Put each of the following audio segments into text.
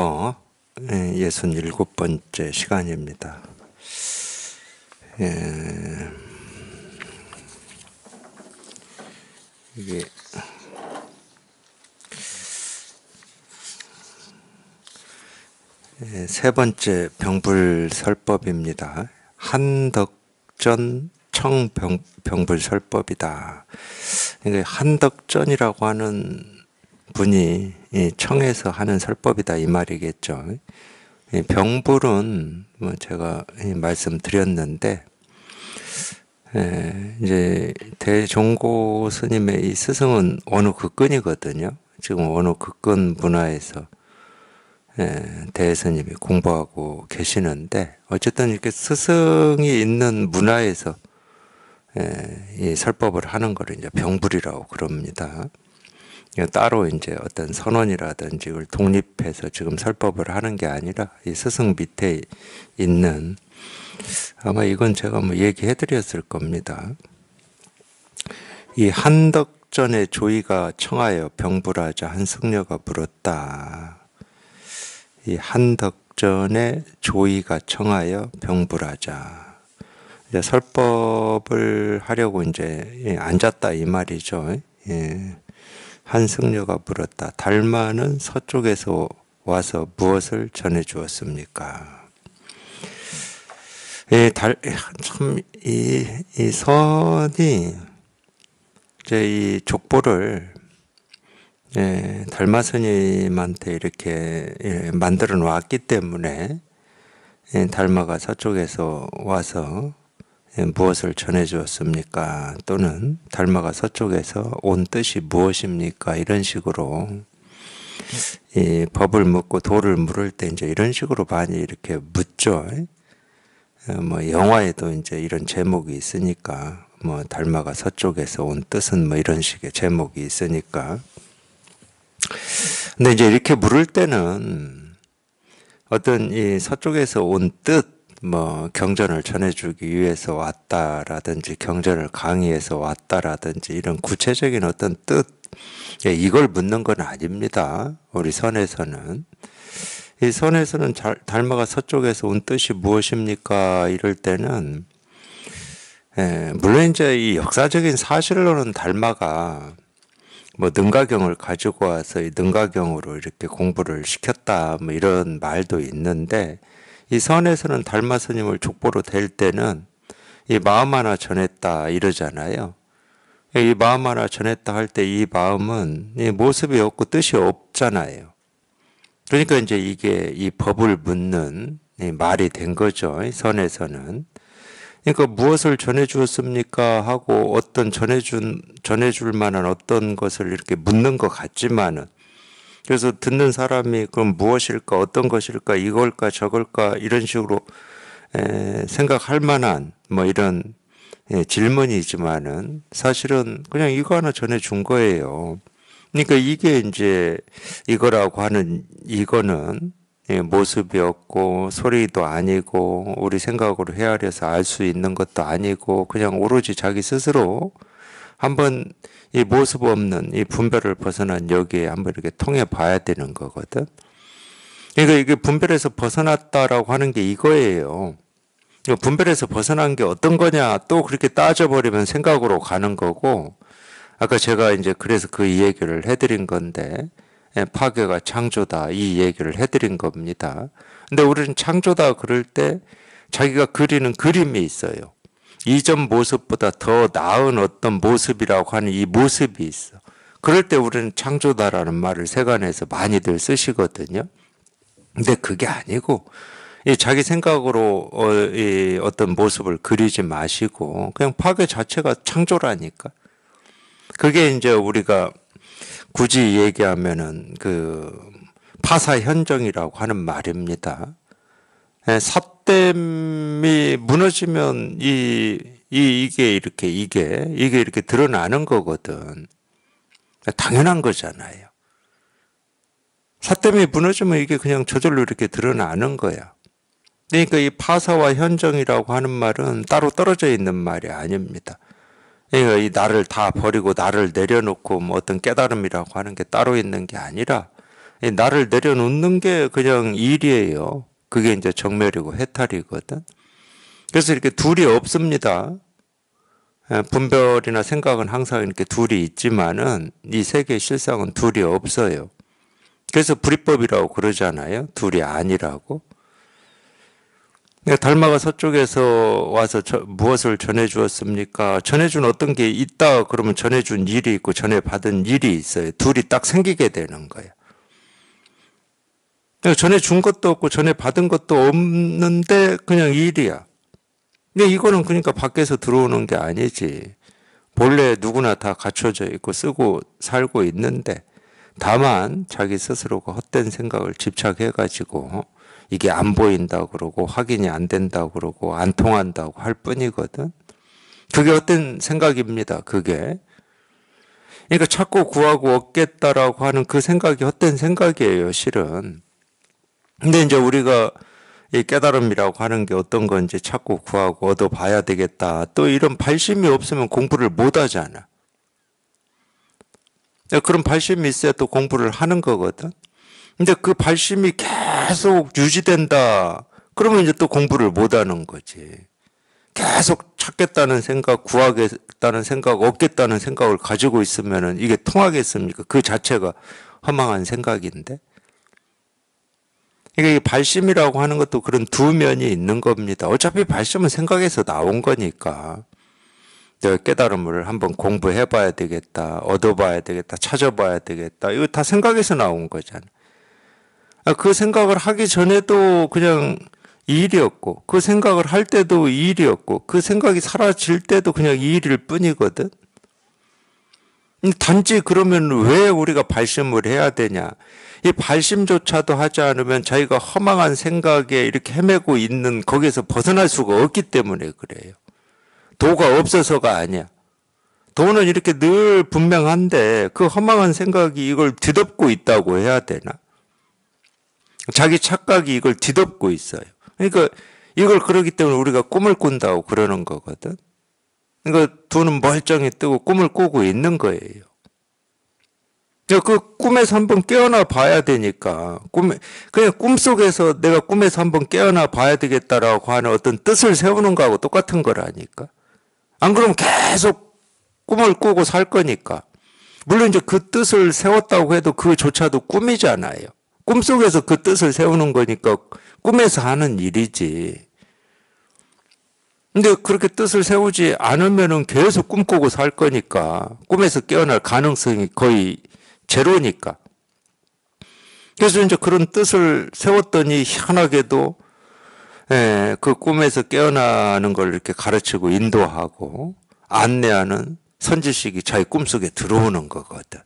넘버 67번째 시간입니다. 이게 세 번째 병불설법입니다. 한덕전 청병불설법이다. 그러니까 한덕전이라고 하는 분이 청에서 하는 설법이다 이 말이겠죠. 병불은 뭐 제가 말씀드렸는데 이제 대종고 스님의 이 스승은 어느 극근이거든요. 지금 어느 극근 문화에서 대스님이 공부하고 계시는데 어쨌든 이렇게 스승이 있는 문화에서 이 설법을 하는 거를 이제 병불이라고 그럽니다. 따로 이제 어떤 선원이라든지 이걸 독립해서 지금 설법을 하는 게 아니라 이 스승 밑에 있는, 아마 이건 제가 뭐 얘기해 드렸을 겁니다. 이 한덕전의 조이가 청하여 병불하자 한승려가 물었다. 이 한덕전의 조이가 청하여 병불하자. 이제 설법을 하려고 이제 앉았다 이 말이죠. 한승려가 물었다. 달마는 서쪽에서 와서 무엇을 전해 주었습니까? 참, 이 선이, 이제 이 족보를, 달마 스님한테 이렇게 만들어 놨기 때문에, 달마가 서쪽에서 와서 무엇을 전해 주었습니까? 또는 달마가 서쪽에서 온 뜻이 무엇입니까? 이런 식으로 이 법을 묻고 도를 물을 때 이제 이런 식으로 많이 이렇게 묻죠. 뭐 영화에도 이제 이런 제목이 있으니까 뭐 달마가 서쪽에서 온 뜻은 뭐 이런 식의 제목이 있으니까. 근데 이제 이렇게 물을 때는 어떤 이 서쪽에서 온 뜻, 뭐 경전을 전해주기 위해서 왔다라든지 경전을 강의해서 왔다라든지 이런 구체적인 어떤 뜻, 이걸 묻는 건 아닙니다. 우리 선에서는. 이 선에서는 달마가 서쪽에서 온 뜻이 무엇입니까? 이럴 때는 물론 이제 이 역사적인 사실로는 달마가 뭐 능가경을 가지고 와서 이 능가경으로 이렇게 공부를 시켰다 뭐 이런 말도 있는데, 이 선에서는 달마 스님을 족보로 댈 때는 이 마음 하나 전했다 이러잖아요. 이 마음 하나 전했다 할 때 이 마음은 이 모습이 없고 뜻이 없잖아요. 그러니까 이제 이게 이 법을 묻는 이 말이 된 거죠. 이 선에서는. 그러니까 무엇을 전해 주었습니까? 하고 어떤 전해줄 만한 어떤 것을 이렇게 묻는 것 같지만은, 그래서 듣는 사람이 그럼 무엇일까, 어떤 것일까, 이걸까, 저걸까, 이런 식으로 생각할 만한 뭐 이런 질문이지만은 사실은 그냥 이거 하나 전해준 거예요. 그러니까 이게 이제 이거라고 하는 이거는 모습이 없고 소리도 아니고 우리 생각으로 헤아려서 알 수 있는 것도 아니고 그냥 오로지 자기 스스로 한번 이 모습 없는 이 분별을 벗어난 여기에 한번 이렇게 통해 봐야 되는 거거든. 그러니까 이게 분별에서 벗어났다라고 하는 게 이거예요. 분별에서 벗어난 게 어떤 거냐 또 그렇게 따져버리면 생각으로 가는 거고, 아까 제가 이제 그래서 그 얘기를 해드린 건데, 파괴가 창조다 이 얘기를 해드린 겁니다. 근데 우리는 창조다 그럴 때 자기가 그리는 그림이 있어요. 이전 모습보다 더 나은 어떤 모습이라고 하는 이 모습이 있어. 그럴 때 우리는 창조다라는 말을 세간에서 많이들 쓰시거든요. 근데 그게 아니고 이 자기 생각으로 이 어떤 모습을 그리지 마시고 그냥 파괴 자체가 창조라니까. 그게 이제 우리가 굳이 얘기하면은 그 파사현정이라고 하는 말입니다. 삿댐이 무너지면 이게 이렇게 드러나는 거거든. 당연한 거잖아요. 삿댐이 무너지면 이게 그냥 저절로 이렇게 드러나는 거야. 그러니까 이 파사와 현정이라고 하는 말은 따로 떨어져 있는 말이 아닙니다. 그러니까 이 나를 다 버리고 나를 내려놓고 뭐 어떤 깨달음이라고 하는 게 따로 있는 게 아니라 이 나를 내려놓는 게 그냥 일이에요. 그게 이제 정멸이고 해탈이거든. 그래서 이렇게 둘이 없습니다. 분별이나 생각은 항상 이렇게 둘이 있지만은 이 세계의 실상은 둘이 없어요. 그래서 불이법이라고 그러잖아요. 둘이 아니라고. 달마가 서쪽에서 와서 무엇을 전해주었습니까? 전해준 어떤 게 있다 그러면 전해준 일이 있고 전해받은 일이 있어요. 둘이 딱 생기게 되는 거예요. 전해준 것도 없고 전해받은 것도 없는데 그냥 일이야. 근데 이거는 그러니까 밖에서 들어오는 게 아니지. 본래 누구나 다 갖춰져 있고 쓰고 살고 있는데 다만 자기 스스로가 헛된 생각을 집착해가지고 이게 안 보인다고 그러고 확인이 안 된다고 그러고 안 통한다고 할 뿐이거든. 그게 헛된 생각입니다. 그게. 그러니까 찾고 구하고 얻겠다라고 하는 그 생각이 헛된 생각이에요. 실은. 근데 이제 우리가 이 깨달음이라고 하는 게 어떤 건지 찾고 구하고 얻어봐야 되겠다. 또 이런 발심이 없으면 공부를 못 하잖아. 그런 발심이 있어야 또 공부를 하는 거거든. 근데 그 발심이 계속 유지된다. 그러면 이제 또 공부를 못 하는 거지. 계속 찾겠다는 생각, 구하겠다는 생각, 얻겠다는 생각을 가지고 있으면은 이게 통하겠습니까? 그 자체가 허망한 생각인데. 이게 발심이라고 하는 것도 그런 두 면이 있는 겁니다. 어차피 발심은 생각에서 나온 거니까. 내가 깨달음을 한번 공부해 봐야 되겠다, 얻어봐야 되겠다, 찾아봐야 되겠다. 이거 다 생각에서 나온 거잖아. 그 생각을 하기 전에도 그냥 일이었고, 그 생각을 할 때도 일이었고, 그 생각이 사라질 때도 그냥 일일 뿐이거든. 단지 그러면 왜 우리가 발심을 해야 되냐? 이 발심조차도 하지 않으면 자기가 허망한 생각에 이렇게 헤매고 있는 거기에서 벗어날 수가 없기 때문에 그래요. 도가 없어서가 아니야. 도는 이렇게 늘 분명한데 그 허망한 생각이 이걸 뒤덮고 있다고 해야 되나? 자기 착각이 이걸 뒤덮고 있어요. 그러니까 이걸 그러기 때문에 우리가 꿈을 꾼다고 그러는 거거든. 그러니까 도는 멀쩡히 뜨고 꿈을 꾸고 있는 거예요. 그 꿈에서 한번 깨어나 봐야 되니까 그냥 꿈속에서 내가 꿈에서 한번 깨어나 봐야 되겠다라고 하는 어떤 뜻을 세우는 거하고 똑같은 거라니까. 안 그러면 계속 꿈을 꾸고 살 거니까. 물론 이제 그 뜻을 세웠다고 해도 그조차도 꿈이잖아요. 꿈속에서 그 뜻을 세우는 거니까 꿈에서 하는 일이지. 근데 그렇게 뜻을 세우지 않으면은 계속 꿈꾸고 살 거니까 꿈에서 깨어날 가능성이 거의 제로니까. 그래서 이제 그런 뜻을 세웠더니 희한하게도 그 꿈에서 깨어나는 걸 이렇게 가르치고 인도하고 안내하는 선지식이 자기 꿈속에 들어오는 거거든.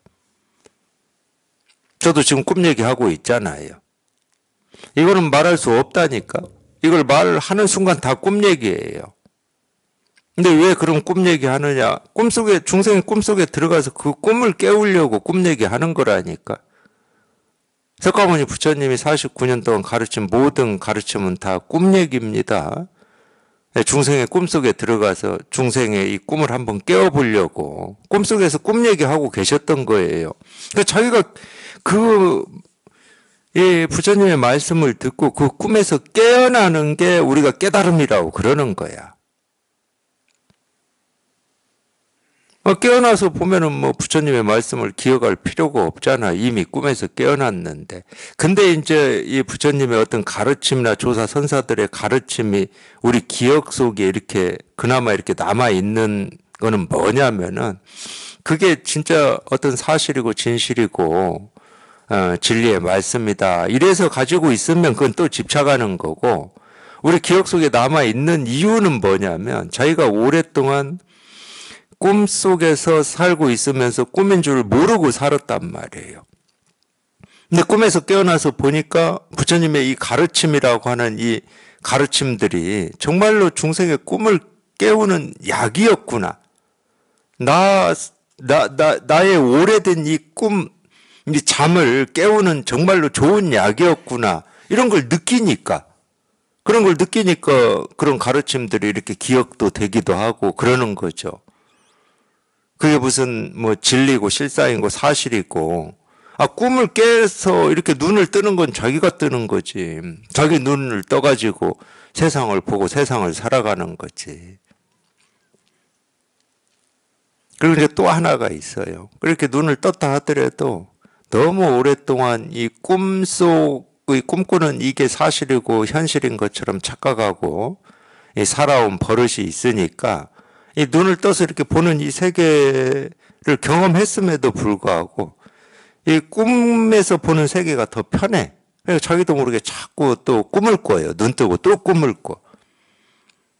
저도 지금 꿈 얘기하고 있잖아요. 이거는 말할 수 없다니까. 이걸 말하는 순간 다 꿈 얘기예요. 근데 왜 그런 꿈 얘기하느냐? 꿈속에, 중생이 꿈속에 들어가서 그 꿈을 깨우려고 꿈 얘기하는 거라니까. 석가모니 부처님이 49년 동안 가르친 모든 가르침은 다 꿈 얘기입니다. 중생의 꿈속에 들어가서 중생의 이 꿈을 한번 깨워보려고 꿈속에서 꿈 얘기하고 계셨던 거예요. 그러니까 자기가 부처님의 말씀을 듣고 그 꿈에서 깨어나는 게 우리가 깨달음이라고 그러는 거야. 깨어나서 보면은 뭐 부처님의 말씀을 기억할 필요가 없잖아. 이미 꿈에서 깨어났는데. 근데 이제 이 부처님의 어떤 가르침이나 조사 선사들의 가르침이 우리 기억 속에 이렇게 그나마 이렇게 남아있는 거는 뭐냐면은 그게 진짜 어떤 사실이고 진실이고 진리의 말씀이다. 이래서 가지고 있으면 그건 또 집착하는 거고 우리 기억 속에 남아있는 이유는 뭐냐면 자기가 오랫동안 꿈속에서 살고 있으면서 꿈인 줄 모르고 살았단 말이에요. 근데 꿈에서 깨어나서 보니까 부처님의 이 가르침이라고 하는 이 가르침들이 정말로 중생의 꿈을 깨우는 약이었구나. 나의 오래된 이 꿈, 이 잠을 깨우는 정말로 좋은 약이었구나. 이런 걸 느끼니까. 그런 걸 느끼니까 그런 가르침들이 이렇게 기억도 되기도 하고 그러는 거죠. 그게 무슨 뭐 진리고 실상이고 사실이고 꿈을 깨서 이렇게 눈을 뜨는 건 자기가 뜨는 거지. 자기 눈을 떠가지고 세상을 보고 세상을 살아가는 거지. 그리고 이제 또 하나가 있어요. 그렇게 눈을 떴다 하더라도 너무 오랫동안 이 꿈속의 꿈꾸는 이게 사실이고 현실인 것처럼 착각하고 이 살아온 버릇이 있으니까 이 눈을 떠서 이렇게 보는 이 세계를 경험했음에도 불구하고 이 꿈에서 보는 세계가 더 편해. 그래서 자기도 모르게 자꾸 또 꿈을 꿔요. 눈 뜨고 또 꿈을 꿔.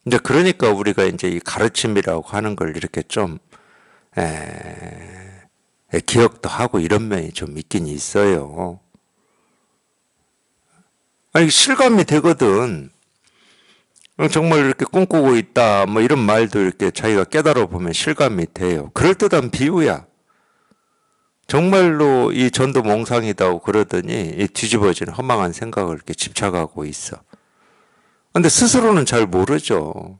이제 그러니까 우리가 이제 이 가르침이라고 하는 걸 이렇게 좀 기억도 하고 이런 면이 좀 있긴 있어요. 아니 실감이 되거든. 정말 이렇게 꿈꾸고 있다 뭐 이런 말도 이렇게 자기가 깨달아 보면 실감이 돼요. 그럴듯한 비유야. 정말로 이 전도 몽상이다고 그러더니 이 뒤집어진 허망한 생각을 이렇게 집착하고 있어. 근데 스스로는 잘 모르죠.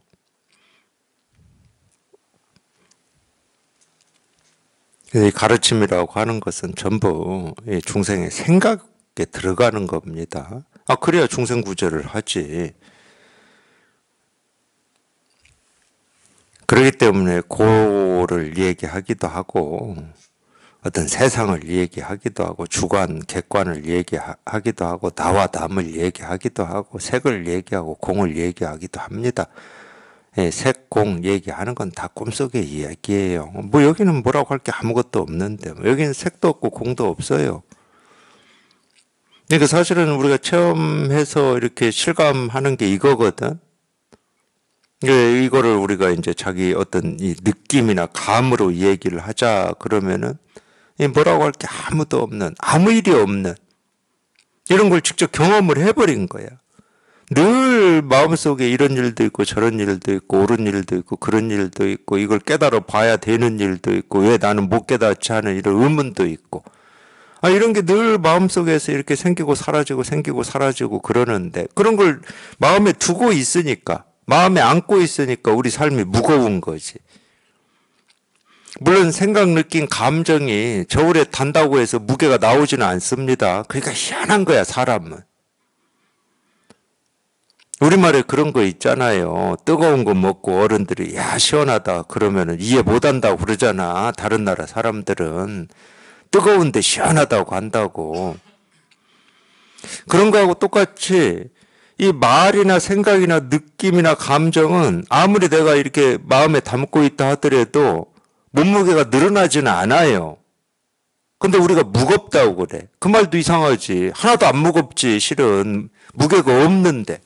이 가르침이라고 하는 것은 전부 이 중생의 생각에 들어가는 겁니다. 그래야 중생 구제를 하지. 그렇기 때문에 고를 얘기하기도 하고 어떤 세상을 얘기하기도 하고 주관, 객관을 얘기하기도 하고 나와 남을 얘기하기도 하고 색을 얘기하고 공을 얘기하기도 합니다. 색, 공 얘기하는 건 다 꿈속의 이야기예요. 뭐 여기는 뭐라고 할 게 아무것도 없는데 여기는 색도 없고 공도 없어요. 그러니까 사실은 우리가 체험해서 이렇게 실감하는 게 이거거든. 이거를 우리가 이제 자기 어떤 이 느낌이나 감으로 얘기를 하자 그러면은 뭐라고 할 게 아무도 없는, 아무 일이 없는 이런 걸 직접 경험을 해버린 거야. 늘 마음속에 이런 일도 있고 저런 일도 있고 옳은 일도 있고 그런 일도 있고 이걸 깨달아 봐야 되는 일도 있고 왜 나는 못 깨닫지 하는 이런 의문도 있고 이런 게 늘 마음속에서 이렇게 생기고 사라지고 그러는데 그런 걸 마음에 두고 있으니까 마음에 안고 있으니까 우리 삶이 무거운 거지. 물론 생각, 느낌, 감정이 저울에 단다고 해서 무게가 나오지는 않습니다. 그러니까 희한한 거야, 사람은. 우리말에 그런 거 있잖아요. 뜨거운 거 먹고 어른들이 야 시원하다 그러면은 이해 못한다고 그러잖아. 다른 나라 사람들은 뜨거운데 시원하다고 한다고. 그런 거하고 똑같이 이 말이나 생각이나 느낌이나 감정은 아무리 내가 이렇게 마음에 담고 있다 하더라도 몸무게가 늘어나지는 않아요. 근데 우리가 무겁다고 그래. 그 말도 이상하지. 하나도 안 무겁지 실은. 무게가 없는데.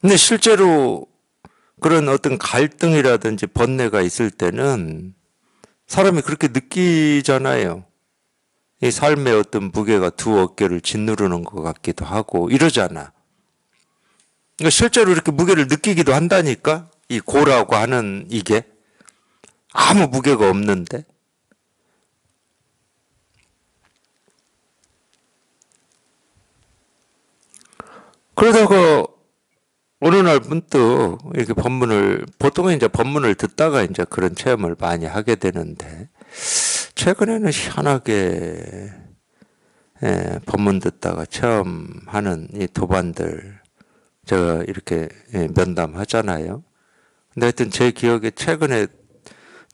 근데 실제로 그런 어떤 갈등이라든지 번뇌가 있을 때는 사람이 그렇게 느끼잖아요. 이 삶의 어떤 무게가 두 어깨를 짓누르는 것 같기도 하고 이러잖아. 그러니까 실제로 이렇게 무게를 느끼기도 한다니까? 이 고라고 하는 이게 아무 무게가 없는데. 그러다가 어느 날 문득 이렇게 보통은 이제 법문을 듣다가 이제 그런 체험을 많이 하게 되는데, 최근에는 희한하게, 법문 듣다가 체험하는 이 도반들, 제가 이렇게 면담하잖아요. 근데 하여튼 제 기억에 최근에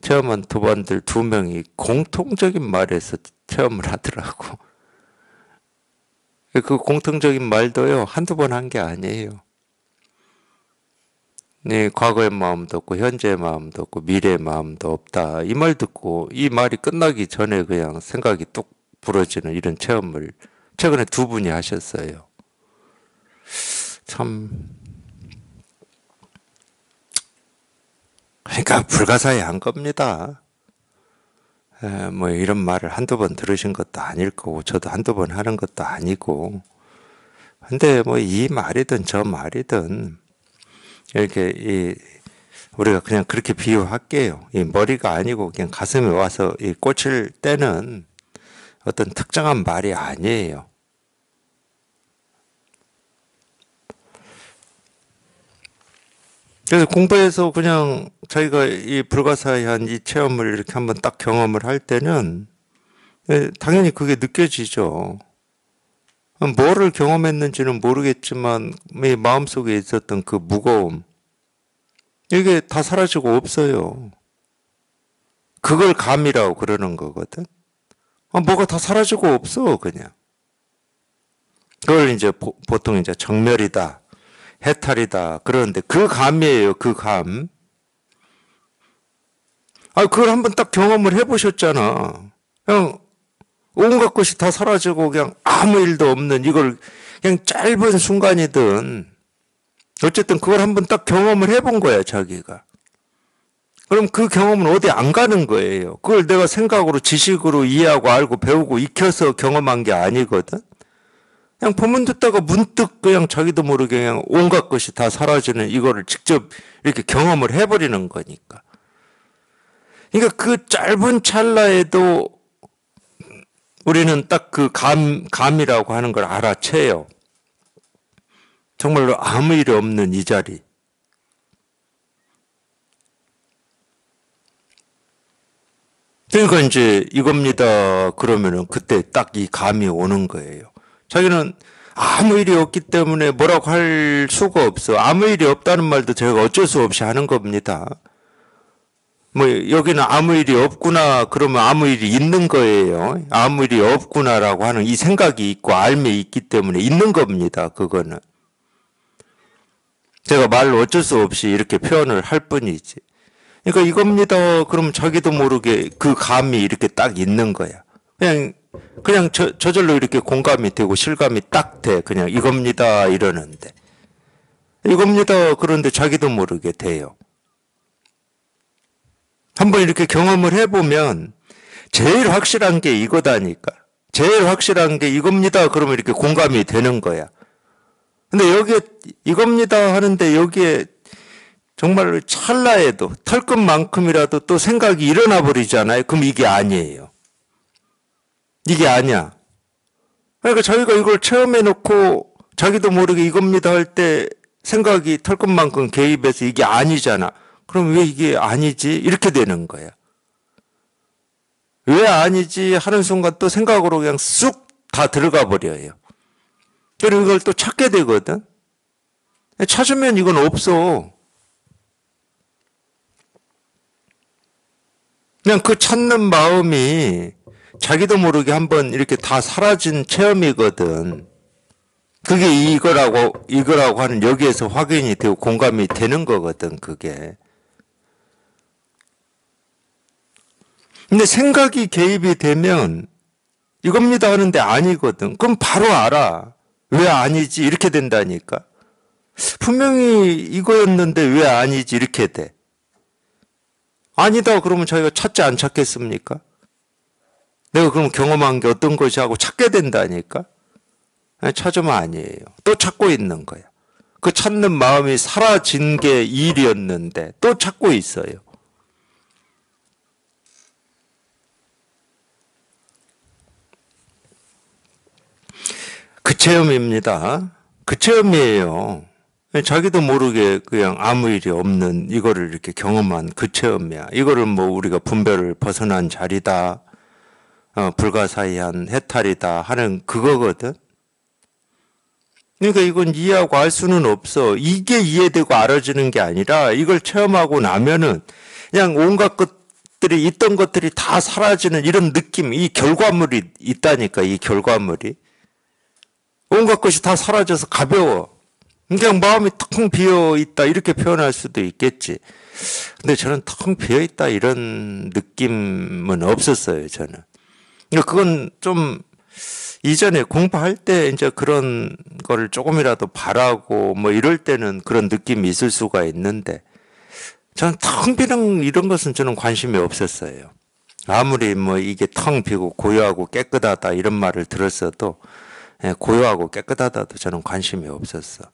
체험한 도반들 2명이 공통적인 말에서 체험을 하더라고. 그 공통적인 말도요, 한두 번 한 게 아니에요. 네, 과거의 마음도 없고 현재의 마음도 없고 미래의 마음도 없다. 이 말 듣고 이 말이 끝나기 전에 그냥 생각이 뚝 부러지는 이런 체험을 최근에 2분이 하셨어요. 참 그러니까 불가사의한 겁니다. 뭐 이런 말을 한두 번 들으신 것도 아닐 거고 저도 한두 번 하는 것도 아니고 근데 뭐 이 말이든 저 말이든 이렇게 우리가 그냥 그렇게 비유할게요. 이 머리가 아니고 그냥 가슴에 와서 이 꽂힐 때는 어떤 특정한 말이 아니에요. 그래서 공부해서 그냥 자기가 이 불가사의한 이 체험을 이렇게 한번 딱 경험을 할 때는 당연히 그게 느껴지죠. 뭐를 경험했는지는 모르겠지만 내 마음속에 있었던 그 무거움, 이게 다 사라지고 없어요. 그걸 감이라고 그러는 거거든. 뭐가 다 사라지고 없어, 그냥. 그걸 이제 보통 이제 정멸이다, 해탈이다 그러는데 그 감이에요, 그 감. 그걸 한번 딱 경험을 해보셨잖아. 그냥 온갖 것이 다 사라지고 그냥 아무 일도 없는 이걸 그냥 짧은 순간이든 어쨌든 그걸 한번 딱 경험을 해본 거야, 자기가. 그럼 그 경험은 어디 안 가는 거예요. 그걸 내가 생각으로 지식으로 이해하고 알고 배우고 익혀서 경험한 게 아니거든. 그냥 법문 듣다가 문득 그냥 자기도 모르게 그냥 온갖 것이 다 사라지는 이거를 직접 이렇게 경험을 해버리는 거니까. 그러니까 그 짧은 찰나에도 우리는 딱 그 감이라고 하는 걸 알아채요. 정말로 아무 일이 없는 이 자리. 그러니까 이제 이겁니다. 그러면은 그때 딱 이 감이 오는 거예요. 자기는 아무 일이 없기 때문에 뭐라고 할 수가 없어. 아무 일이 없다는 말도 제가 어쩔 수 없이 하는 겁니다. 뭐 여기는 아무 일이 없구나 그러면 아무 일이 있는 거예요. 아무 일이 없구나라고 하는 이 생각이 있고 알미 있기 때문에 있는 겁니다. 그거는. 제가 말로 어쩔 수 없이 이렇게 표현을 할 뿐이지. 그러니까 이겁니다. 그럼 자기도 모르게 그 감이 이렇게 딱 있는 거야. 그냥 저절로 이렇게 공감이 되고 실감이 딱 돼. 그냥 이겁니다 이러는데. 이겁니다. 그런데 자기도 모르게 돼요. 한번 이렇게 경험을 해보면 제일 확실한 게 이거다니까. 제일 확실한 게 이겁니다. 그러면 이렇게 공감이 되는 거야. 근데 여기에 이겁니다 하는데 여기에 정말로 찰나에도 털끝만큼이라도 또 생각이 일어나 버리잖아요. 그럼 이게 아니에요. 이게 아니야. 그러니까 자기가 이걸 체험해 놓고 자기도 모르게 이겁니다 할 때 생각이 털끝만큼 개입해서 이게 아니잖아. 그럼 왜 이게 아니지? 이렇게 되는 거야. 왜 아니지 하는 순간 또 생각으로 그냥 쑥 다 들어가 버려요. 그리고 이걸 또 찾게 되거든. 찾으면 이건 없어. 그냥 그 찾는 마음이 자기도 모르게 한번 이렇게 다 사라진 체험이거든. 그게 이거라고 하는 여기에서 확인이 되고 공감이 되는 거거든, 그게. 근데 생각이 개입이 되면 이겁니다 하는데 아니거든. 그럼 바로 알아. 왜 아니지? 이렇게 된다니까. 분명히 이거였는데 왜 아니지? 이렇게 돼. 아니다 그러면 자기가 찾지 안 찾겠습니까? 내가 그럼 경험한 게 어떤 것이 하고 찾게 된다니까. 찾으면 아니에요. 또 찾고 있는 거야. 그 찾는 마음이 사라진 게 일이었는데 또 찾고 있어요. 그 체험입니다. 그 체험이에요. 자기도 모르게 그냥 아무 일이 없는 이거를 이렇게 경험한 그 체험이야. 이거를 뭐 우리가 분별을 벗어난 자리다, 불가사의한 해탈이다 하는 그거거든. 그러니까 이건 이해하고 알 수는 없어. 이게 이해되고 알아지는 게 아니라 이걸 체험하고 나면은 그냥 온갖 것들이 있던 것들이 다 사라지는 이런 느낌, 이 결과물이 있다니까, 이 결과물이. 온갖 것이 다 사라져서 가벼워. 그냥 마음이 텅 비어 있다 이렇게 표현할 수도 있겠지. 근데 저는 텅 비어 있다 이런 느낌은 없었어요, 저는. 그건 좀 이전에 공부할 때 이제 그런 거를 조금이라도 바라고 뭐 이럴 때는 그런 느낌이 있을 수가 있는데 저는 텅 비는 이런 것은 저는 관심이 없었어요. 아무리 뭐 이게 텅 비고 고요하고 깨끗하다 이런 말을 들었어도 고요하고 깨끗하다도 저는 관심이 없었어.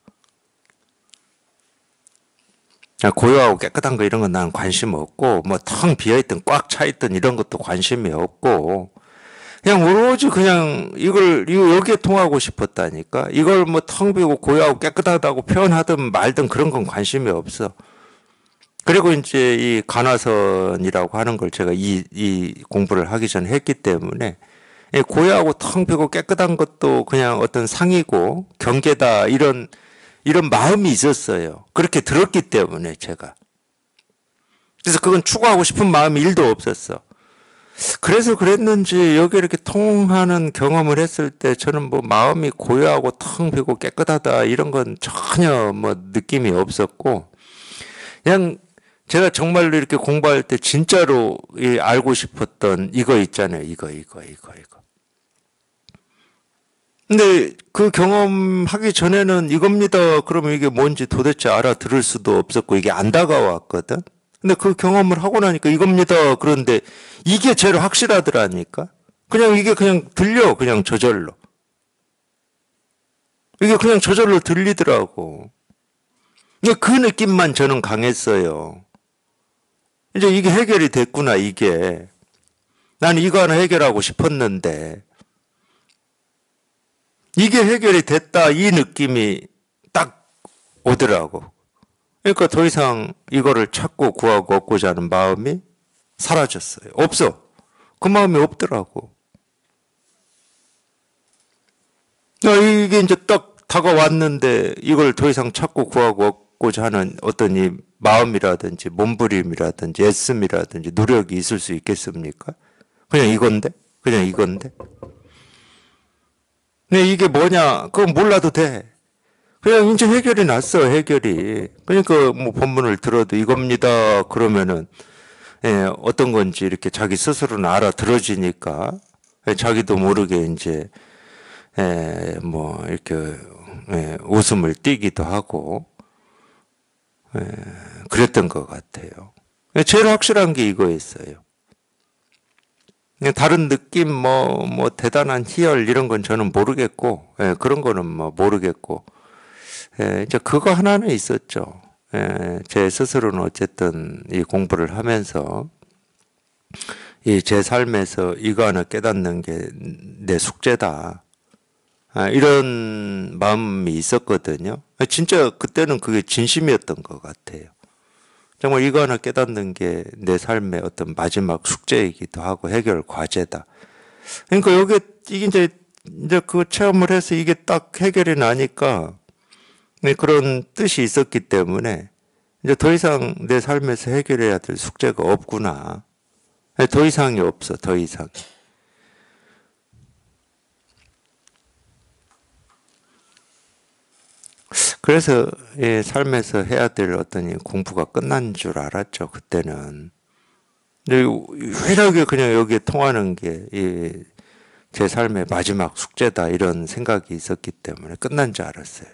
고요하고 깨끗한 거 이런 건 난 관심 없고 뭐 텅 비어있든 꽉 차있든 이런 것도 관심이 없고 그냥 오로지 그냥 이거 여기에 통하고 싶었다니까. 이걸 뭐 텅 비고 고요하고 깨끗하다고 표현하든 말든 그런 건 관심이 없어. 그리고 이제 이 간화선이라고 하는 걸 제가 이 공부를 하기 전에 했기 때문에 예, 고요하고 텅 비고 깨끗한 것도 그냥 어떤 상이고 경계다 이런 마음이 있었어요. 그렇게 들었기 때문에 제가. 그래서 그건 추구하고 싶은 마음이 일도 없었어. 그래서 그랬는지 여기 이렇게 통하는 경험을 했을 때 저는 뭐 마음이 고요하고 텅 비고 깨끗하다 이런 건 전혀 뭐 느낌이 없었고 그냥 제가 정말로 이렇게 공부할 때 진짜로 알고 싶었던 이거 있잖아요. 이거. 근데 그 경험하기 전에는 이겁니다. 그러면 이게 뭔지 도대체 알아들을 수도 없었고 이게 안 다가왔거든. 근데 그 경험을 하고 나니까 이겁니다. 그런데 이게 제일 확실하더라니까. 그냥 이게 그냥 들려. 그냥 저절로. 이게 그냥 저절로 들리더라고. 그 느낌만 저는 강했어요. 이제 이게 해결이 됐구나, 이게. 나는 이거 하나 해결하고 싶었는데, 이게 해결이 됐다, 이 느낌이 딱 오더라고. 그러니까 더 이상 이거를 찾고 구하고 얻고자 하는 마음이 사라졌어요. 없어. 그 마음이 없더라고. 이게 이제 딱 다가왔는데 이걸 더 이상 찾고 구하고 얻고자 하는 어떤 이 마음이라든지 몸부림이라든지 애씀이라든지 노력이 있을 수 있겠습니까? 그냥 이건데? 그냥 이건데? 근데 이게 뭐냐? 그건 몰라도 돼. 그냥 이제 해결이 났어, 해결이. 그러니까 뭐 본문을 들어도 이겁니다. 그러면은, 어떤 건지 이렇게 자기 스스로는 알아들어지니까, 자기도 모르게 이제, 뭐, 이렇게, 웃음을 띠기도 하고, 그랬던 것 같아요. 제일 확실한 게 이거였어요. 다른 느낌, 뭐, 대단한 희열, 이런 건 저는 모르겠고, 그런 거는 뭐, 모르겠고, 이제 그거 하나는 있었죠. 제 스스로는 어쨌든 이 공부를 하면서 이 제 삶에서 이거 하나 깨닫는 게 내 숙제다. 이런 마음이 있었거든요. 진짜 그때는 그게 진심이었던 것 같아요. 정말 이거 하나 깨닫는 게 내 삶의 어떤 마지막 숙제이기도 하고 해결 과제다. 그러니까 이게 이제 그 체험을 해서 이게 딱 해결이 나니까 그런 뜻이 있었기 때문에 이제 더 이상 내 삶에서 해결해야 될 숙제가 없구나. 더 이상이 없어, 더 이상. 그래서 삶에서 해야 될 어떤 공부가 끝난 줄 알았죠, 그때는. 유일하게 그냥 여기에 통하는 게 제 삶의 마지막 숙제다 이런 생각이 있었기 때문에 끝난 줄 알았어요.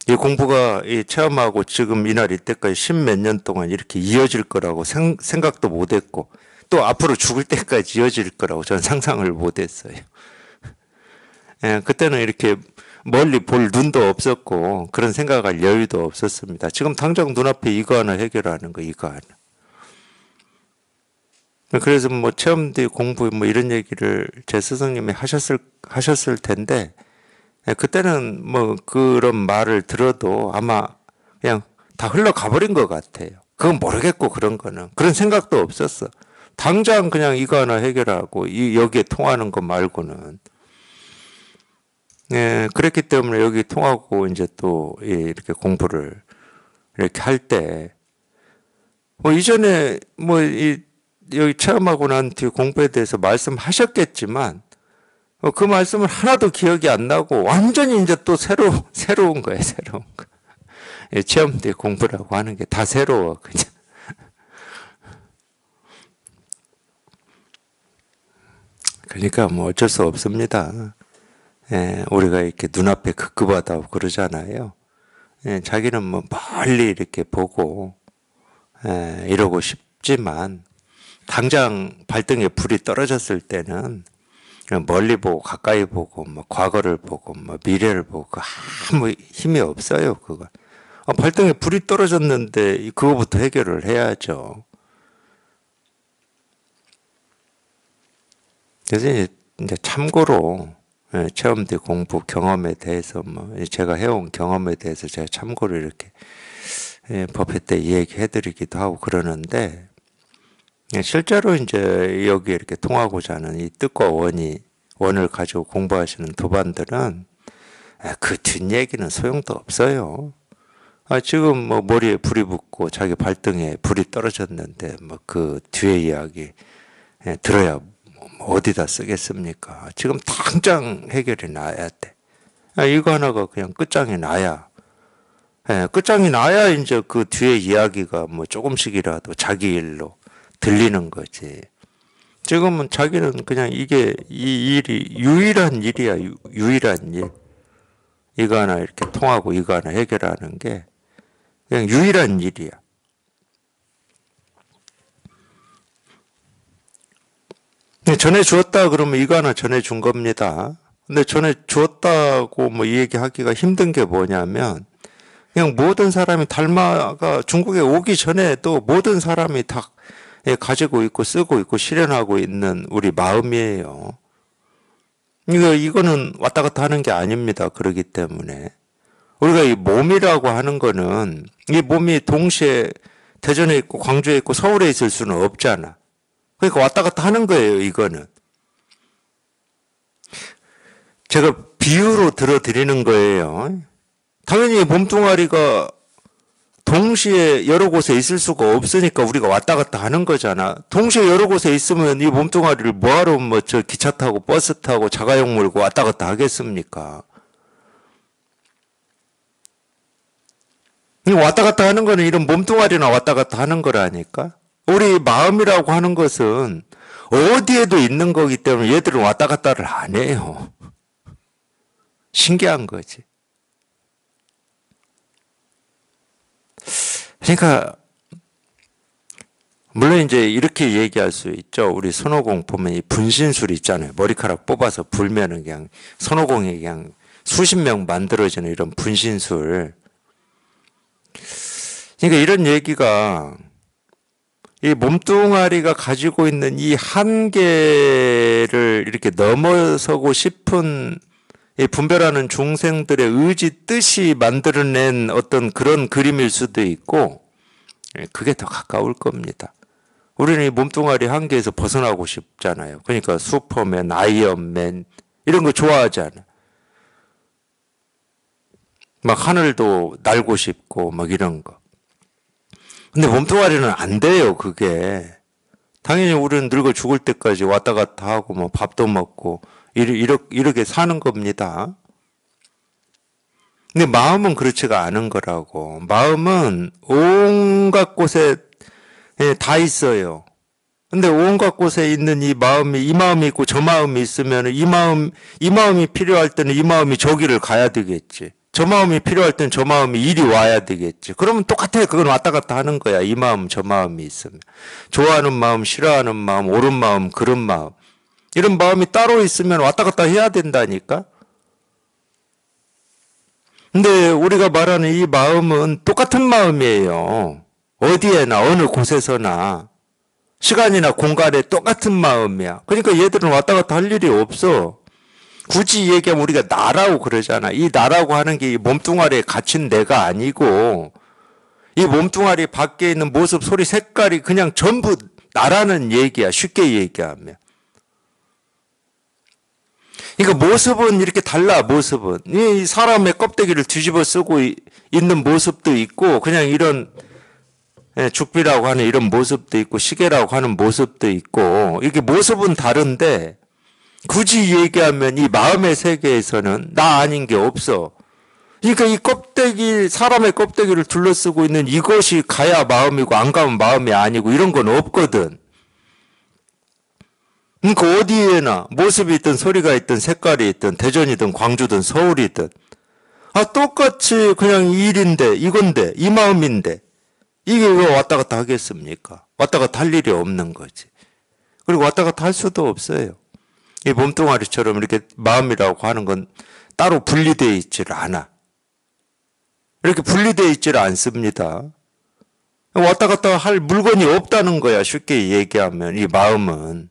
이 공부가 체험하고 지금 이날 이때까지 십몇 년 동안 이렇게 이어질 거라고 생각도 못 했고 또 앞으로 죽을 때까지 이어질 거라고 저는 상상을 못 했어요. 그때는 이렇게 멀리 볼 눈도 없었고 그런 생각할 여유도 없었습니다. 지금 당장 눈앞에 이거 하나 해결하는 거, 이거 하나. 그래서 뭐 체험 뒤 공부 뭐 이런 얘기를 제 스승님이 하셨을 텐데 그때는 뭐 그런 말을 들어도 아마 그냥 다 흘러가 버린 것 같아요. 그건 모르겠고 그런 거는. 그런 생각도 없었어. 당장 그냥 이거 하나 해결하고 여기에 통하는 거 말고는. 그랬기 때문에 여기 통하고 이제 또 이렇게 공부를 이렇게 할 때 뭐 이전에 뭐 여기 체험하고 난 뒤에 공부에 대해서 말씀하셨겠지만 그 말씀은 하나도 기억이 안 나고 완전히 이제 또 새로운 거예요, 새로운 거. 체험 뒤에 공부라고 하는 게 다 새로워, 그냥. 그러니까 뭐 어쩔 수 없습니다. 우리가 이렇게 눈앞에 급급하다고 그러잖아요. 자기는 뭐 멀리 이렇게 보고 이러고 싶지만 당장 발등에 불이 떨어졌을 때는 멀리 보고 가까이 보고 뭐 과거를 보고 뭐 미래를 보고 아무 힘이 없어요, 그거. 발등에 불이 떨어졌는데 그거부터 해결을 해야죠. 그래서 이제 참고로 체험 뒤 공부 경험에 대해서 뭐 제가 해온 경험에 대해서 제가 참고로 이렇게 법회 때 얘기해드리기도 하고 그러는데 실제로 이제 여기 이렇게 통하고자 하는 이 뜻과 원이 원을 가지고 공부하시는 도반들은 그 뒷얘기는 소용도 없어요. 지금 뭐 머리에 불이 붙고 자기 발등에 불이 떨어졌는데 뭐 그 뒤에 이야기 들어야 어디다 쓰겠습니까? 지금 당장 해결이 나야 돼. 이거 하나가 그냥 끝장이 나야. 끝장이 나야 이제 그 뒤에 이야기가 뭐 조금씩이라도 자기 일로 들리는 거지. 지금은 자기는 그냥 이게 이 일이 유일한 일이야. 유일한 일. 이거 하나 이렇게 통하고 이거 하나 해결하는 게 그냥 유일한 일이야. 전해 주었다 그러면 이거 하나 전해 준 겁니다. 근데 전해 주었다고 뭐 이 얘기 하기가 힘든 게 뭐냐면 그냥 모든 사람이 달마가 중국에 오기 전에도 모든 사람이 다 가지고 있고 쓰고 있고 실현하고 있는 우리 마음이에요. 이거는 왔다 갔다 하는 게 아닙니다. 그렇기 때문에 우리가 이 몸이라고 하는 거는 이 몸이 동시에 대전에 있고 광주에 있고 서울에 있을 수는 없잖아. 그러니까 왔다 갔다 하는 거예요. 이거는 제가 비유로 들어드리는 거예요. 당연히 몸뚱아리가 동시에 여러 곳에 있을 수가 없으니까 우리가 왔다 갔다 하는 거잖아. 동시에 여러 곳에 있으면 이 몸뚱아리를 뭐하러 뭐 저 기차 타고 버스 타고 자가용 몰고 왔다 갔다 하겠습니까? 왔다 갔다 하는 거는 이런 몸뚱아리나 왔다 갔다 하는 거라니까. 우리 마음이라고 하는 것은 어디에도 있는 거기 때문에 얘들은 왔다 갔다를 안 해요. 신기한 거지. 그러니까 물론 이제 이렇게 얘기할 수 있죠. 우리 손오공 보면 이 분신술 있잖아요. 머리카락 뽑아서 불면은 그냥 손오공이 그냥 수십 명 만들어지는 이런 분신술. 그러니까 이런 얘기가 이 몸뚱아리가 가지고 있는 이 한계를 이렇게 넘어서고 싶은 이 분별하는 중생들의 의지 뜻이 만들어낸 어떤 그런 그림일 수도 있고 그게 더 가까울 겁니다. 우리는 이 몸뚱아리 한계에서 벗어나고 싶잖아요. 그러니까 슈퍼맨, 아이언맨 이런 거 좋아하잖아. 막 하늘도 날고 싶고 막 이런 거. 근데 몸뚱아리는 안 돼요, 그게. 당연히 우리는 늙어 죽을 때까지 왔다 갔다 하고 뭐 밥도 먹고 이렇게 사는 겁니다. 근데 마음은 그렇지가 않은 거라고. 마음은 온갖 곳에 다 있어요. 근데 온갖 곳에 있는 이 마음이 있고 저 마음이 있으면 이 마음이 필요할 때는 이 마음이 저기를 가야 되겠지. 저 마음이 필요할 땐 저 마음이 이리 와야 되겠지. 그러면 똑같아. 그건 왔다 갔다 하는 거야. 이 마음, 저 마음이 있으면. 좋아하는 마음, 싫어하는 마음, 옳은 마음, 그런 마음. 이런 마음이 따로 있으면 왔다 갔다 해야 된다니까. 근데 우리가 말하는 이 마음은 똑같은 마음이에요. 어디에나 어느 곳에서나 시간이나 공간에 똑같은 마음이야. 그러니까 얘들은 왔다 갔다 할 일이 없어. 굳이 얘기하면 우리가 나라고 그러잖아. 이 나라고 하는 게 이 몸뚱아리에 갇힌 내가 아니고 이 몸뚱아리 밖에 있는 모습, 소리, 색깔이 그냥 전부 나라는 얘기야. 쉽게 얘기하면. 그러니까 모습은 이렇게 달라. 모습은. 이 사람의 껍데기를 뒤집어 쓰고 있는 모습도 있고 그냥 이런 죽비라고 하는 이런 모습도 있고 시계라고 하는 모습도 있고 이게 모습은 다른데 굳이 얘기하면 이 마음의 세계에서는 나 아닌 게 없어. 그러니까 이 껍데기, 사람의 껍데기를 둘러쓰고 있는 이것이 가야 마음이고 안 가면 마음이 아니고 이런 건 없거든. 그러니까 어디에나 모습이 있든 소리가 있든 색깔이 있든 대전이든 광주든 서울이든 똑같이 그냥 이 일인데 이건데 이 마음인데 이게 왜 왔다 갔다 하겠습니까? 왔다 갔다 할 일이 없는 거지. 그리고 왔다 갔다 할 수도 없어요. 이 몸뚱아리처럼 이렇게 마음이라고 하는 건 따로 분리되어 있질 않아. 이렇게 분리되어 있질 않습니다. 왔다 갔다 할 물건이 없다는 거야. 쉽게 얘기하면 이 마음은.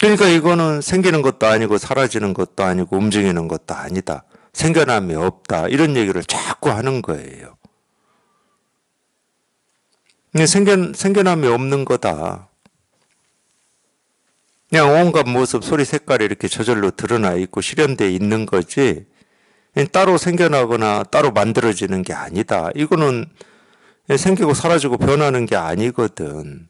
그러니까 이거는 생기는 것도 아니고 사라지는 것도 아니고 움직이는 것도 아니다. 생겨남이 없다. 이런 얘기를 자꾸 하는 거예요. 생겨남이 없는 거다. 그냥 온갖 모습, 소리, 색깔이 이렇게 저절로 드러나 있고 실현되어 있는 거지, 따로 생겨나거나 따로 만들어지는 게 아니다. 이거는 생기고 사라지고 변하는 게 아니거든.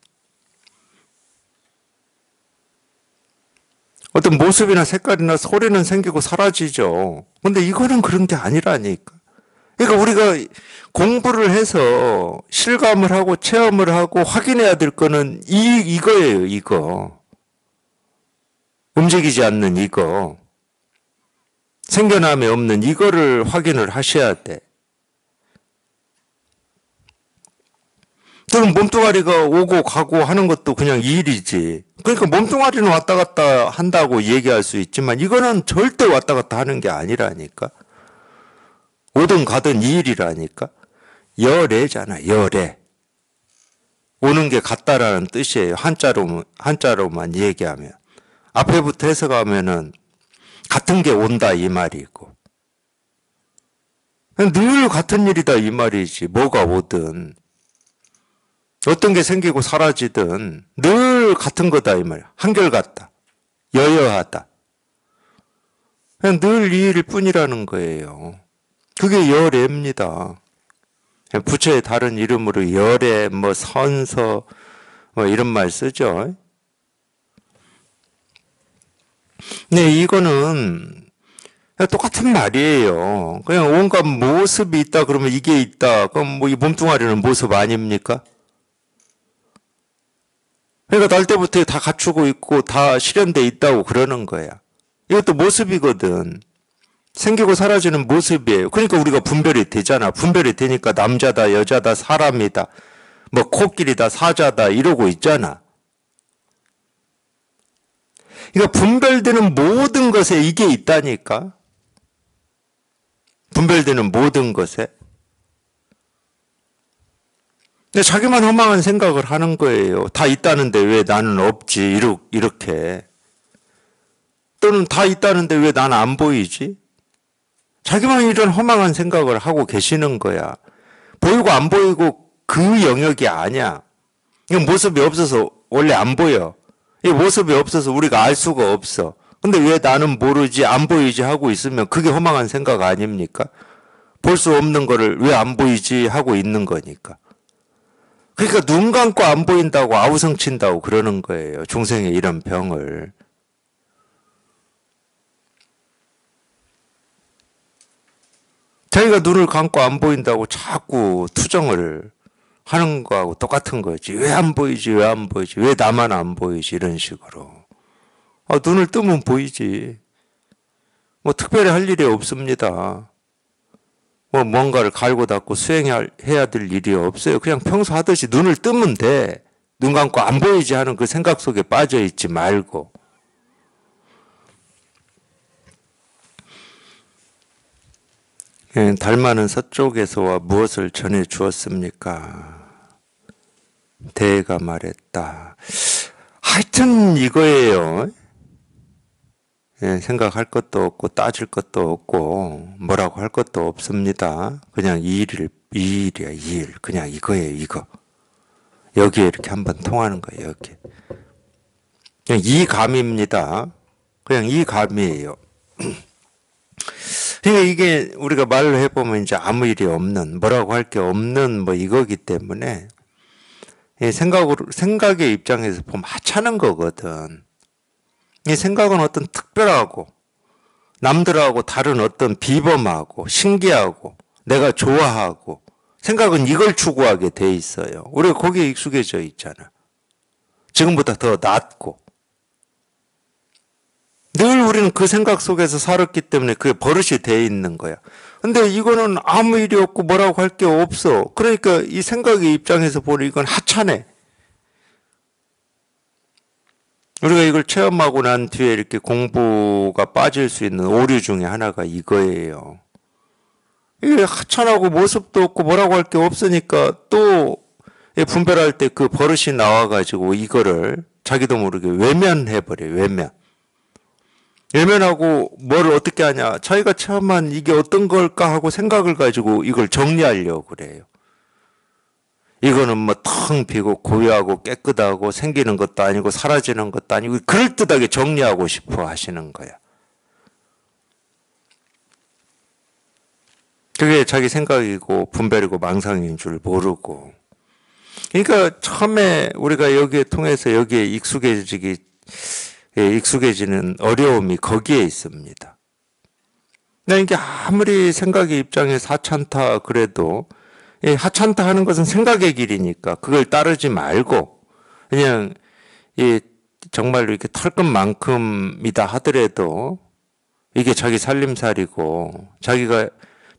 어떤 모습이나 색깔이나 소리는 생기고 사라지죠. 근데 이거는 그런 게 아니라니까. 그러니까 우리가 공부를 해서 실감을 하고 체험을 하고 확인해야 될 거는 이거예요, 이거. 움직이지 않는 이거. 생겨남이 없는 이거를 확인을 하셔야 돼. 그럼 몸뚱아리가 오고 가고 하는 것도 그냥 일이지. 그러니까 몸뚱아리는 왔다 갔다 한다고 얘기할 수 있지만 이거는 절대 왔다 갔다 하는 게 아니라니까. 오든 가든 이 일이라니까. 열애잖아, 열애. 오는 게 같다라는 뜻이에요. 한자로만 얘기하면. 앞에부터 해석하면은 같은 게 온다 이 말이고. 늘 같은 일이다 이 말이지. 뭐가 오든. 어떤 게 생기고 사라지든 늘 같은 거다 이 말이야. 한결같다. 여여하다. 그냥 늘 이 일일 뿐이라는 거예요. 그게 열애입니다. 부처의 다른 이름으로 열애, 뭐 선서, 뭐 이런 말 쓰죠. 네, 이거는 똑같은 말이에요. 그냥 온갖 모습이 있다 그러면 이게 있다. 그럼 뭐 이 몸뚱아리는 모습 아닙니까? 그러니까 날 때부터 다 갖추고 있고 다 실현돼 있다고 그러는 거야. 이것도 모습이거든. 생기고 사라지는 모습이에요. 그러니까 우리가 분별이 되잖아. 분별이 되니까 남자다, 여자다, 사람이다, 뭐 코끼리다, 사자다 이러고 있잖아. 그러니까 분별되는 모든 것에 이게 있다니까. 분별되는 모든 것에. 근데 자기만 허망한 생각을 하는 거예요. 다 있다는데 왜 나는 없지? 이렇게. 또는 다 있다는데 왜 나는 안 보이지? 자기만 이런 허망한 생각을 하고 계시는 거야. 보이고 안 보이고 그 영역이 아니야. 이건 모습이 없어서 원래 안 보여. 이 모습이 없어서 우리가 알 수가 없어. 근데 왜 나는 모르지, 안 보이지 하고 있으면 그게 허망한 생각 아닙니까? 볼 수 없는 거를 왜 안 보이지 하고 있는 거니까. 그러니까 눈 감고 안 보인다고 아우성친다고 그러는 거예요. 중생의 이런 병을. 자기가 눈을 감고 안 보인다고 자꾸 투정을 하는 거하고 똑같은 거지. 왜 안 보이지? 왜 안 보이지? 왜 나만 안 보이지? 이런 식으로. 눈을 뜨면 보이지. 뭐 특별히 할 일이 없습니다. 뭐 뭔가를 갈고 닦고 수행해야 될 일이 없어요. 그냥 평소 하듯이 눈을 뜨면 돼. 눈 감고 안 보이지 하는 그 생각 속에 빠져 있지 말고. 달마는 서쪽에서와 무엇을 전해 주었습니까? 대가 말했다. 하여튼 이거예요. 생각할 것도 없고 따질 것도 없고 뭐라고 할 것도 없습니다. 그냥 이 일이야, 이 일. 그냥 이거예요, 이거. 여기에 이렇게 한번 통하는 거예요, 여기. 그냥 이 감입니다. 그냥 이 감이에요. 그러니까 이게 우리가 말로 해보면 이제 아무 일이 없는, 뭐라고 할 게 없는 뭐 이거기 때문에 생각의 입장에서 보면 하찮은 거거든. 이 생각은 어떤 특별하고 남들하고 다른 어떤 비범하고 신기하고 내가 좋아하고 생각은 이걸 추구하게 돼 있어요. 우리가 거기에 익숙해져 있잖아. 지금보다 더 낫고 늘 우리는 그 생각 속에서 살았기 때문에 그게 버릇이 돼 있는 거야. 근데 이거는 아무 일이 없고 뭐라고 할 게 없어. 그러니까 이 생각의 입장에서 보니 이건 하찮아. 우리가 이걸 체험하고 난 뒤에 이렇게 공부가 빠질 수 있는 오류 중에 하나가 이거예요. 이게 하찮하고 모습도 없고 뭐라고 할 게 없으니까 또 분별할 때 그 버릇이 나와가지고 이거를 자기도 모르게 외면해버려요. 외면하고 뭘 어떻게 하냐. 자기가 체험한 이게 어떤 걸까 하고 생각을 가지고 이걸 정리하려고 그래요. 이거는 뭐 텅 비고 고요하고 깨끗하고 생기는 것도 아니고 사라지는 것도 아니고 그럴듯하게 정리하고 싶어 하시는 거야. 그게 자기 생각이고 분별이고 망상인 줄 모르고. 그러니까 처음에 우리가 여기에 통해서 여기에 익숙해지는 어려움이 거기에 있습니다. 이게 아무리 생각의 입장에서 하찮다 그래도 하찮다 하는 것은 생각의 길이니까 그걸 따르지 말고 그냥 정말로 이렇게 털끝만큼이다 하더라도 이게 자기 살림살이고 자기가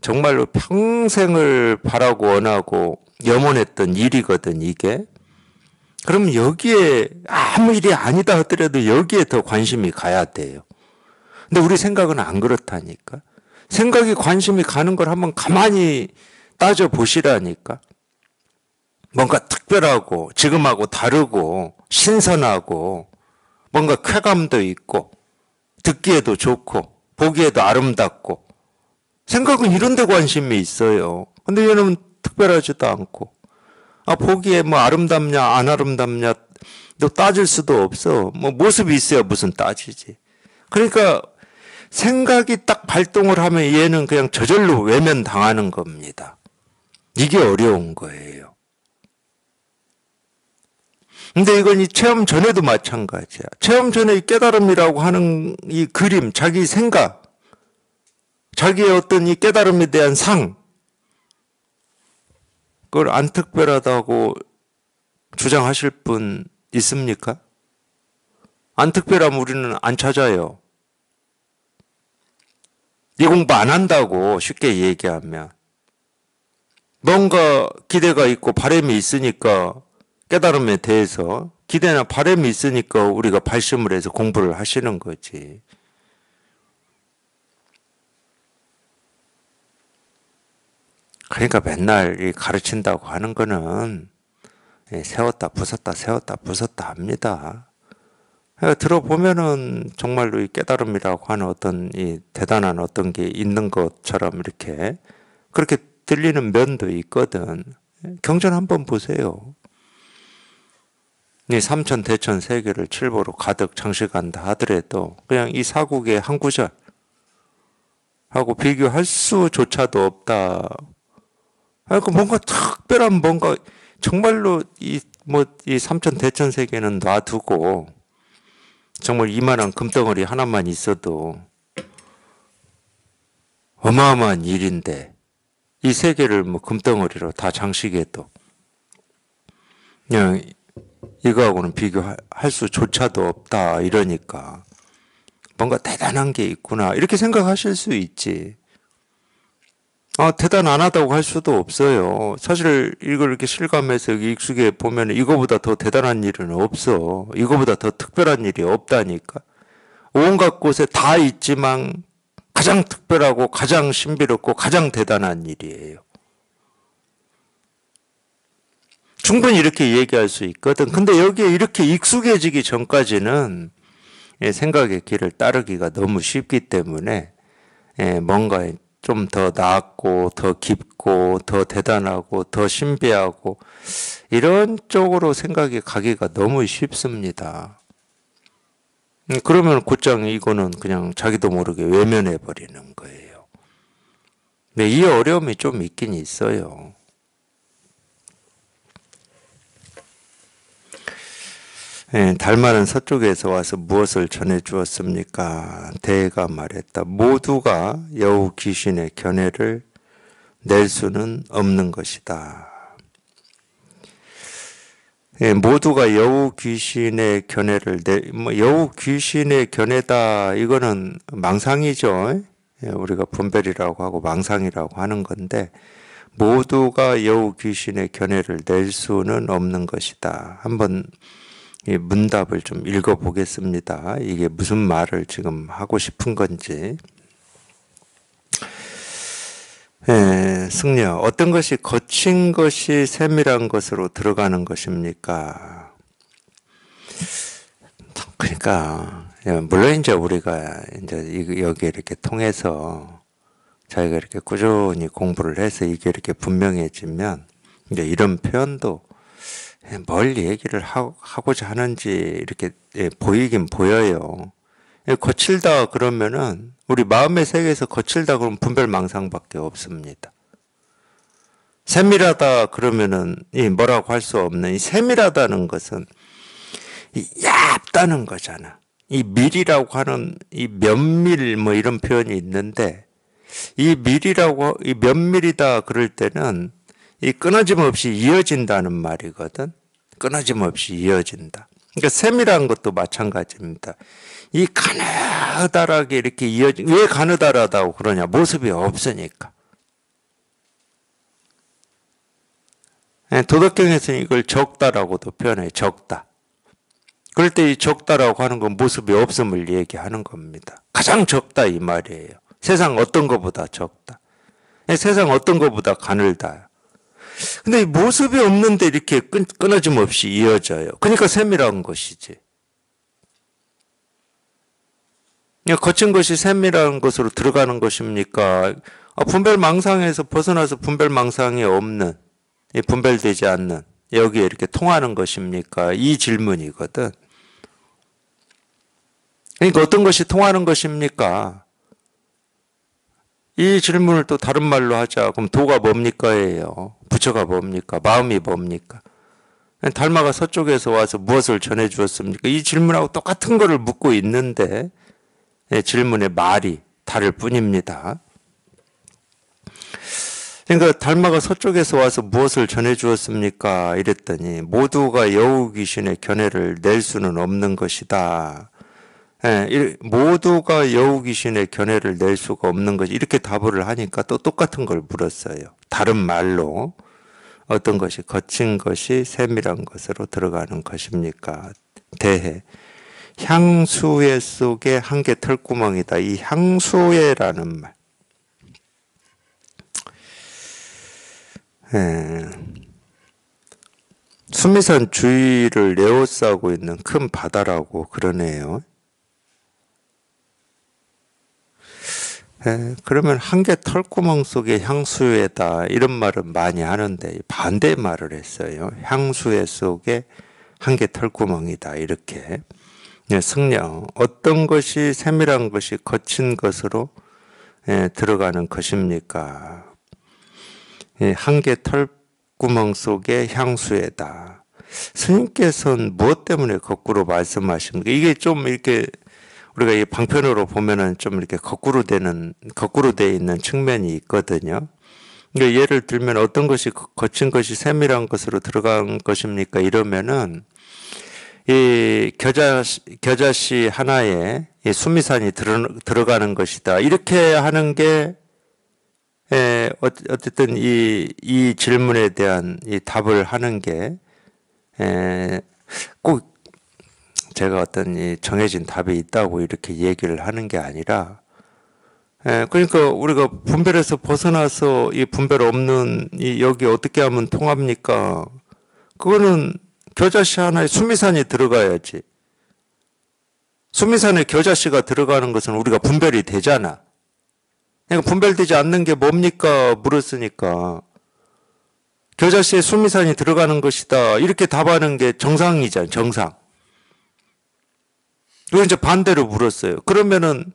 정말로 평생을 바라고 원하고 염원했던 일이거든 이게. 그럼 여기에 아무 일이 아니다 하더라도 여기에 더 관심이 가야 돼요. 근데 우리 생각은 안 그렇다니까. 생각이 관심이 가는 걸 한번 가만히 따져보시라니까. 뭔가 특별하고 지금하고 다르고 신선하고 뭔가 쾌감도 있고 듣기에도 좋고 보기에도 아름답고 생각은 이런 데 관심이 있어요. 근데 얘는 특별하지도 않고 보기에 뭐 아름답냐 안 아름답냐 너 따질 수도 없어. 뭐 모습이 있어야 무슨 따지지. 그러니까 생각이 딱 발동을 하면 얘는 그냥 저절로 외면당하는 겁니다. 이게 어려운 거예요. 근데 이건 이 체험 전에도 마찬가지야. 체험 전에 이 깨달음이라고 하는 이 그림, 자기 생각, 자기의 어떤 이 깨달음에 대한 상, 그걸 안 특별하다고 주장하실 분 있습니까? 안 특별하면 우리는 안 찾아요. 이 공부 안 한다고 쉽게 얘기하면. 뭔가 기대가 있고 바람이 있으니까 깨달음에 대해서 기대나 바람이 있으니까 우리가 발심을 해서 공부를 하시는 거지. 그러니까 맨날 이 가르친다고 하는 거는 세웠다 부쉈다 세웠다 부쉈다 합니다. 그러니까 들어보면은 정말로 이 깨달음이라고 하는 어떤 이 대단한 어떤 게 있는 것처럼 이렇게 그렇게 들리는 면도 있거든. 경전 한번 보세요. 이 삼천 대천 세계를 칠보로 가득 장식한다 하더라도 그냥 이 사국의 한 구절 하고 비교할 수조차도 없다. 그러니까 뭔가 특별한 뭔가 정말로 이 삼천 대천 세계는 놔두고 정말 이만한 금덩어리 하나만 있어도 어마어마한 일인데 이 세계를 뭐 금덩어리로 다 장식해도 그냥 이거하고는 비교할 수조차도 없다 이러니까 뭔가 대단한 게 있구나 이렇게 생각하실 수 있지. 대단 안 하다고 할 수도 없어요. 사실 이걸 이렇게 실감해서 익숙해 보면 이거보다 더 대단한 일은 없어. 이거보다 더 특별한 일이 없다니까. 온갖 곳에 다 있지만 가장 특별하고 가장 신비롭고 가장 대단한 일이에요. 충분히 이렇게 얘기할 수 있거든. 근데 여기에 이렇게 익숙해지기 전까지는 생각의 길을 따르기가 너무 쉽기 때문에 뭔가 좀 더 나았고 더 깊고 더 대단하고 더 신비하고 이런 쪽으로 생각이 가기가 너무 쉽습니다. 그러면 곧장 이거는 그냥 자기도 모르게 외면해 버리는 거예요. 근데 이 어려움이 좀 있긴 있어요. 달마는 서쪽에서 와서 무엇을 전해주었습니까? 대가 말했다. 모두가 여우 귀신의 견해를 낼 수는 없는 것이다. 모두가 여우 귀신의 견해를 여우 귀신의 견해다. 이거는 망상이죠. 우리가 분별이라고 하고 망상이라고 하는 건데 모두가 여우 귀신의 견해를 낼 수는 없는 것이다. 한번 이 문답을 좀 읽어보겠습니다. 이게 무슨 말을 지금 하고 싶은 건지. 승려, 어떤 것이 거친 것이 세밀한 것으로 들어가는 것입니까? 그러니까 물론 이제 우리가 이제 여기 이렇게 통해서 자기가 이렇게 꾸준히 공부를 해서 이게 이렇게 분명해지면 이제 이런 표현도 뭘 얘기를 하고자 하는지 이렇게 보이긴 보여요. 거칠다 그러면은 우리 마음의 세계에서 거칠다 그러면 분별망상밖에 없습니다. 세밀하다 그러면은 뭐라고 할 수 없는 이 세밀하다는 것은 이 얇다는 거잖아. 이 밀이라고 하는 이 면밀 뭐 이런 표현이 있는데 이 밀이라고 이 면밀이다 그럴 때는 이 끊어짐 없이 이어진다는 말이거든. 끊어짐 없이 이어진다. 그러니까 세밀한 것도 마찬가지입니다. 이 가느다랗게 이렇게 왜 가느다랗다고 그러냐? 모습이 없으니까. 도덕경에서는 이걸 적다라고도 표현해요. 적다. 그럴 때 이 적다라고 하는 건 모습이 없음을 얘기하는 겁니다. 가장 적다 이 말이에요. 세상 어떤 것보다 적다. 세상 어떤 것보다 가늘다. 근데 모습이 없는데 이렇게 끊어짐 없이 이어져요. 그러니까 세밀한 것이지. 거친 것이 세밀한 것으로 들어가는 것입니까? 분별망상에서 벗어나서 분별망상이 없는, 분별되지 않는, 여기에 이렇게 통하는 것입니까? 이 질문이거든. 그러니까 어떤 것이 통하는 것입니까? 이 질문을 또 다른 말로 하자. 그럼 도가 뭡니까?예요. 부처가 뭡니까? 마음이 뭡니까? 달마가 서쪽에서 와서 무엇을 전해주었습니까? 이 질문하고 똑같은 거를 묻고 있는데 질문의 말이 다를 뿐입니다. 그러니까 달마가 서쪽에서 와서 무엇을 전해주었습니까? 이랬더니 모두가 여우 귀신의 견해를 낼 수는 없는 것이다. 모두가 여우 귀신의 견해를 낼 수가 없는 것이 이렇게 답을 하니까 또 똑같은 걸 물었어요. 다른 말로 어떤 것이 거친 것이 세밀한 것으로 들어가는 것입니까? 대해 향수회 속에 한 개 털구멍이다. 이 향수회라는 말. 수미산 주위를 에워싸고 있는 큰 바다라고 그러네요. 그러면 한 개 털구멍 속에 향수회다 이런 말은 많이 하는데 반대 말을 했어요. 향수회 속에 한 개 털구멍이다 이렇게. 승려 어떤 것이 세밀한 것이 거친 것으로 들어가는 것입니까? 한 개 털구멍 속에 향수회다. 스님께서는 무엇 때문에 거꾸로 말씀하십니까? 이게 좀 이렇게 우리가 이 방편으로 보면은 좀 이렇게 거꾸로 돼 있는 측면이 있거든요. 그러니까 예를 들면 어떤 것이 거친 것이 세밀한 것으로 들어간 것입니까? 이러면은 이 겨자씨 하나에 이 수미산이 들어가는 것이다. 이렇게 하는 게 어쨌든 이 질문에 대한 이 답을 하는 게 꼭 제가 어떤 이 정해진 답이 있다고 이렇게 얘기를 하는 게 아니라 그러니까 우리가 분별에서 벗어나서 이 분별 없는 이 여기 어떻게 하면 통합니까? 그거는 겨자씨 하나에 수미산이 들어가야지. 수미산에 겨자씨가 들어가는 것은 우리가 분별이 되잖아. 그러니까 분별되지 않는 게 뭡니까? 물었으니까 겨자씨에 수미산이 들어가는 것이다. 이렇게 답하는 게 정상이잖아. 정상. 이거 이제 반대로 물었어요. 그러면은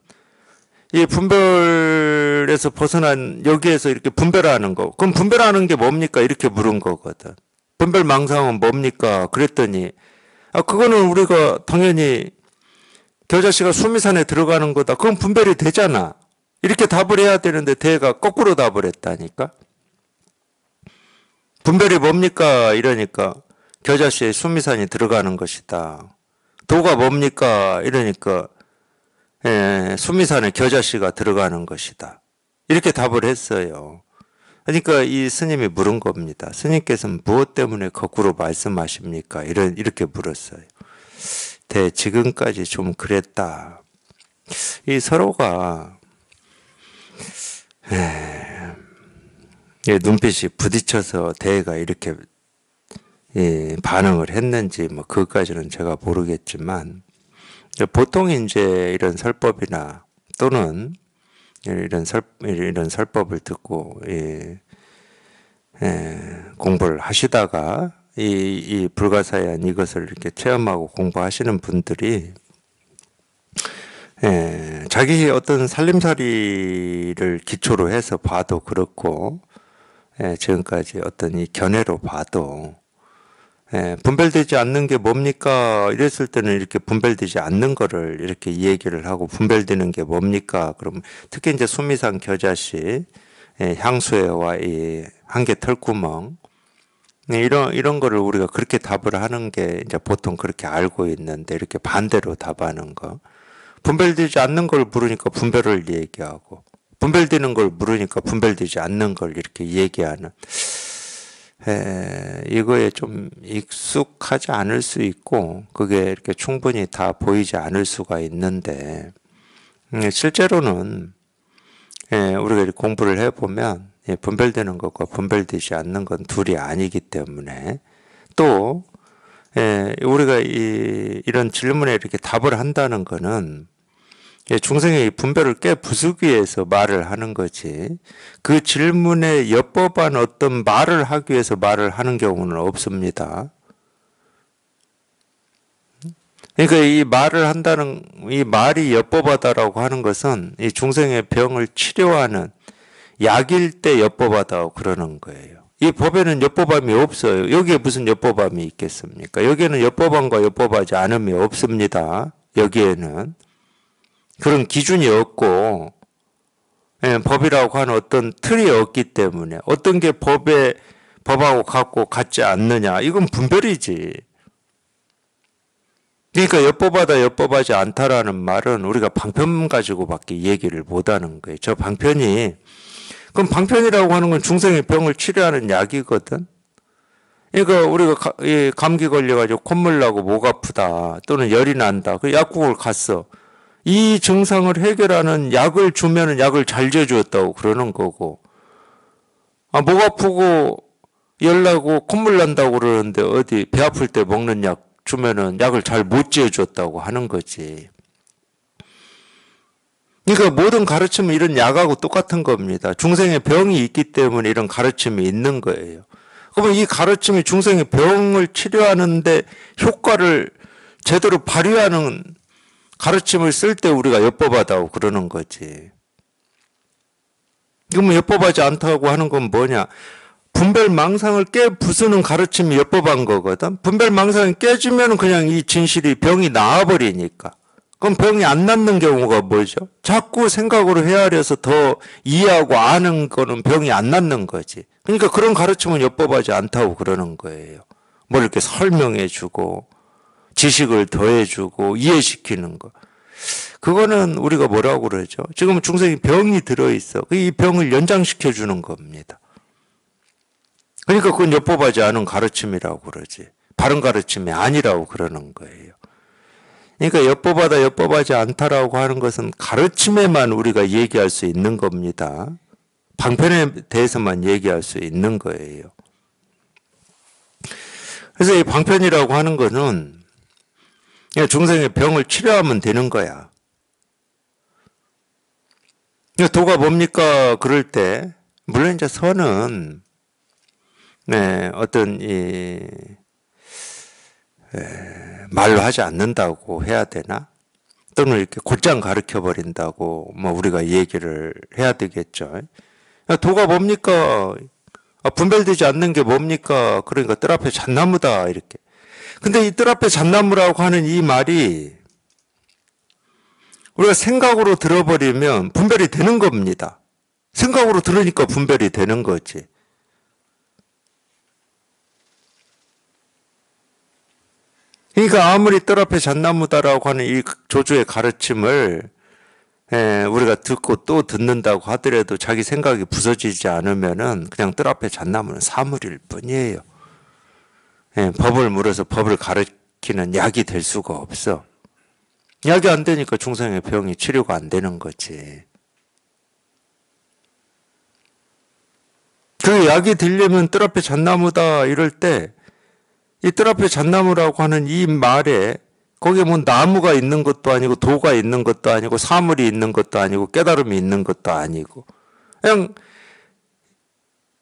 이 분별에서 벗어난 여기에서 이렇게 분별하는 거. 그럼 분별하는 게 뭡니까? 이렇게 물은 거거든. 분별망상은 뭡니까? 그랬더니 그거는 우리가 당연히 겨자씨가 수미산에 들어가는 거다. 그건 분별이 되잖아. 이렇게 답을 해야 되는데 대가 거꾸로 답을 했다니까. 분별이 뭡니까? 이러니까 겨자씨에 수미산이 들어가는 것이다. 도가 뭡니까? 이러니까 수미산에 겨자씨가 들어가는 것이다. 이렇게 답을 했어요. 그러니까 이 스님이 물은 겁니다. 스님께서는 무엇 때문에 거꾸로 말씀하십니까? 이렇게 물었어요. 지금까지 좀 그랬다. 이 서로가 눈빛이 부딪혀서 대가 이렇게 반응을 했는지 뭐 그것까지는 제가 모르겠지만 보통 이제 이런 설법이나 또는 이런 설법을 듣고 공부를 하시다가 이 불가사의한 이것을 이렇게 체험하고 공부하시는 분들이 자기의 어떤 살림살이를 기초로 해서 봐도 그렇고 지금까지 어떤 이 견해로 봐도 분별되지 않는 게 뭡니까? 이랬을 때는 이렇게 분별되지 않는 거를 이렇게 이 얘기를 하고 분별되는 게 뭡니까? 그럼 특히 이제 수미상 겨자씨, 향수에와 이 한개 털구멍 이런 거를 우리가 그렇게 답을 하는 게 이제 보통 그렇게 알고 있는데 이렇게 반대로 답하는 거. 분별되지 않는 걸 물으니까 분별을 얘기하고 분별되는 걸 물으니까 분별되지 않는 걸 이렇게 얘기하는 이거에 좀 익숙하지 않을 수 있고 그게 이렇게 충분히 다 보이지 않을 수가 있는데 실제로는 우리가 이렇게 공부를 해보면 분별되는 것과 분별되지 않는 건 둘이 아니기 때문에 또 우리가 이런 질문에 이렇게 답을 한다는 거는 중생의 분별을 깨부수기 위해서 말을 하는 거지 그 질문에 엿법한 어떤 말을 하기 위해서 말을 하는 경우는 없습니다. 그러니까 이 말을 한다는 이 말이 엿법하다라고 하는 것은 이 중생의 병을 치료하는 약일 때 엿법하다고 그러는 거예요. 이 법에는 엿법함이 없어요. 여기에 무슨 엿법함이 있겠습니까? 여기에는 엿법함과 엿법하지 않음이 없습니다. 여기에는 그런 기준이 없고 법이라고 하는 어떤 틀이 없기 때문에 어떤 게 법하고 같지 않느냐 이건 분별이지. 그러니까 엿법하다 엿법하지 않다라는 말은 우리가 방편 가지고밖에 얘기를 못하는 거예요. 저 방편이 그럼 방편이라고 하는 건 중생의 병을 치료하는 약이거든. 그러니까 우리가 감기 걸려가지고 콧물 나고 목 아프다 또는 열이 난다. 그 약국을 갔어. 이 증상을 해결하는 약을 주면은 약을 잘 지어주었다고 그러는 거고. 목 아프고 열 나고 콧물 난다고 그러는데 어디 배 아플 때 먹는 약 주면은 약을 잘 못 지어줬다고 하는 거지. 그러니까 모든 가르침은 이런 약하고 똑같은 겁니다. 중생의 병이 있기 때문에 이런 가르침이 있는 거예요. 그러면 이 가르침이 중생의 병을 치료하는데 효과를 제대로 발휘하는 가르침을 쓸 때 우리가 엿법하다고 그러는 거지. 그러면 엿법하지 않다고 하는 건 뭐냐? 분별망상을 깨부수는 가르침이 엿법한 거거든. 분별망상이 깨지면 그냥 이 진실이 병이 나아버리니까. 그럼 병이 안 낫는 경우가 뭐죠? 자꾸 생각으로 헤아려서 더 이해하고 아는 거는 병이 안 낫는 거지. 그러니까 그런 가르침은 엿법하지 않다고 그러는 거예요. 뭘 이렇게 설명해주고 지식을 더해주고 이해시키는 거. 그거는 우리가 뭐라고 그러죠? 지금 중생이 병이 들어있어. 이 병을 연장시켜주는 겁니다. 그러니까 그건 엿법하지 않은 가르침이라고 그러지. 바른 가르침이 아니라고 그러는 거예요. 그러니까 엿법하다 엿법하지 않다라고 하는 것은 가르침에만 우리가 얘기할 수 있는 겁니다. 방편에 대해서만 얘기할 수 있는 거예요. 그래서 이 방편이라고 하는 거는 그냥 중생의 병을 치료하면 되는 거야. 도가 뭡니까? 그럴 때 물론 이제 선은 어떤 말로 하지 않는다고 해야 되나? 또는 이렇게 곧장 가르쳐 버린다고 뭐 우리가 얘기를 해야 되겠죠. 도가 뭡니까? 분별되지 않는 게 뭡니까? 그러니까 뜰 앞에 잣나무다 이렇게. 근데 이 뜰 앞에 잣나무라고 하는 이 말이 우리가 생각으로 들어버리면 분별이 되는 겁니다. 생각으로 들으니까 분별이 되는 거지. 그러니까 아무리 뜰 앞에 잣나무다라고 하는 이 조주의 가르침을 우리가 듣고 또 듣는다고 하더라도 자기 생각이 부서지지 않으면은 그냥 뜰 앞에 잣나무는 사물일 뿐이에요. 법을 물어서 법을 가르치는 약이 될 수가 없어. 약이 안 되니까 중생의 병이 치료가 안 되는 거지. 그 약이 되려면 뜰 앞에 잣나무다 이럴 때 이 뜰 앞에 잣나무라고 하는 이 말에 거기에 뭐 나무가 있는 것도 아니고 도가 있는 것도 아니고 사물이 있는 것도 아니고 깨달음이 있는 것도 아니고 그냥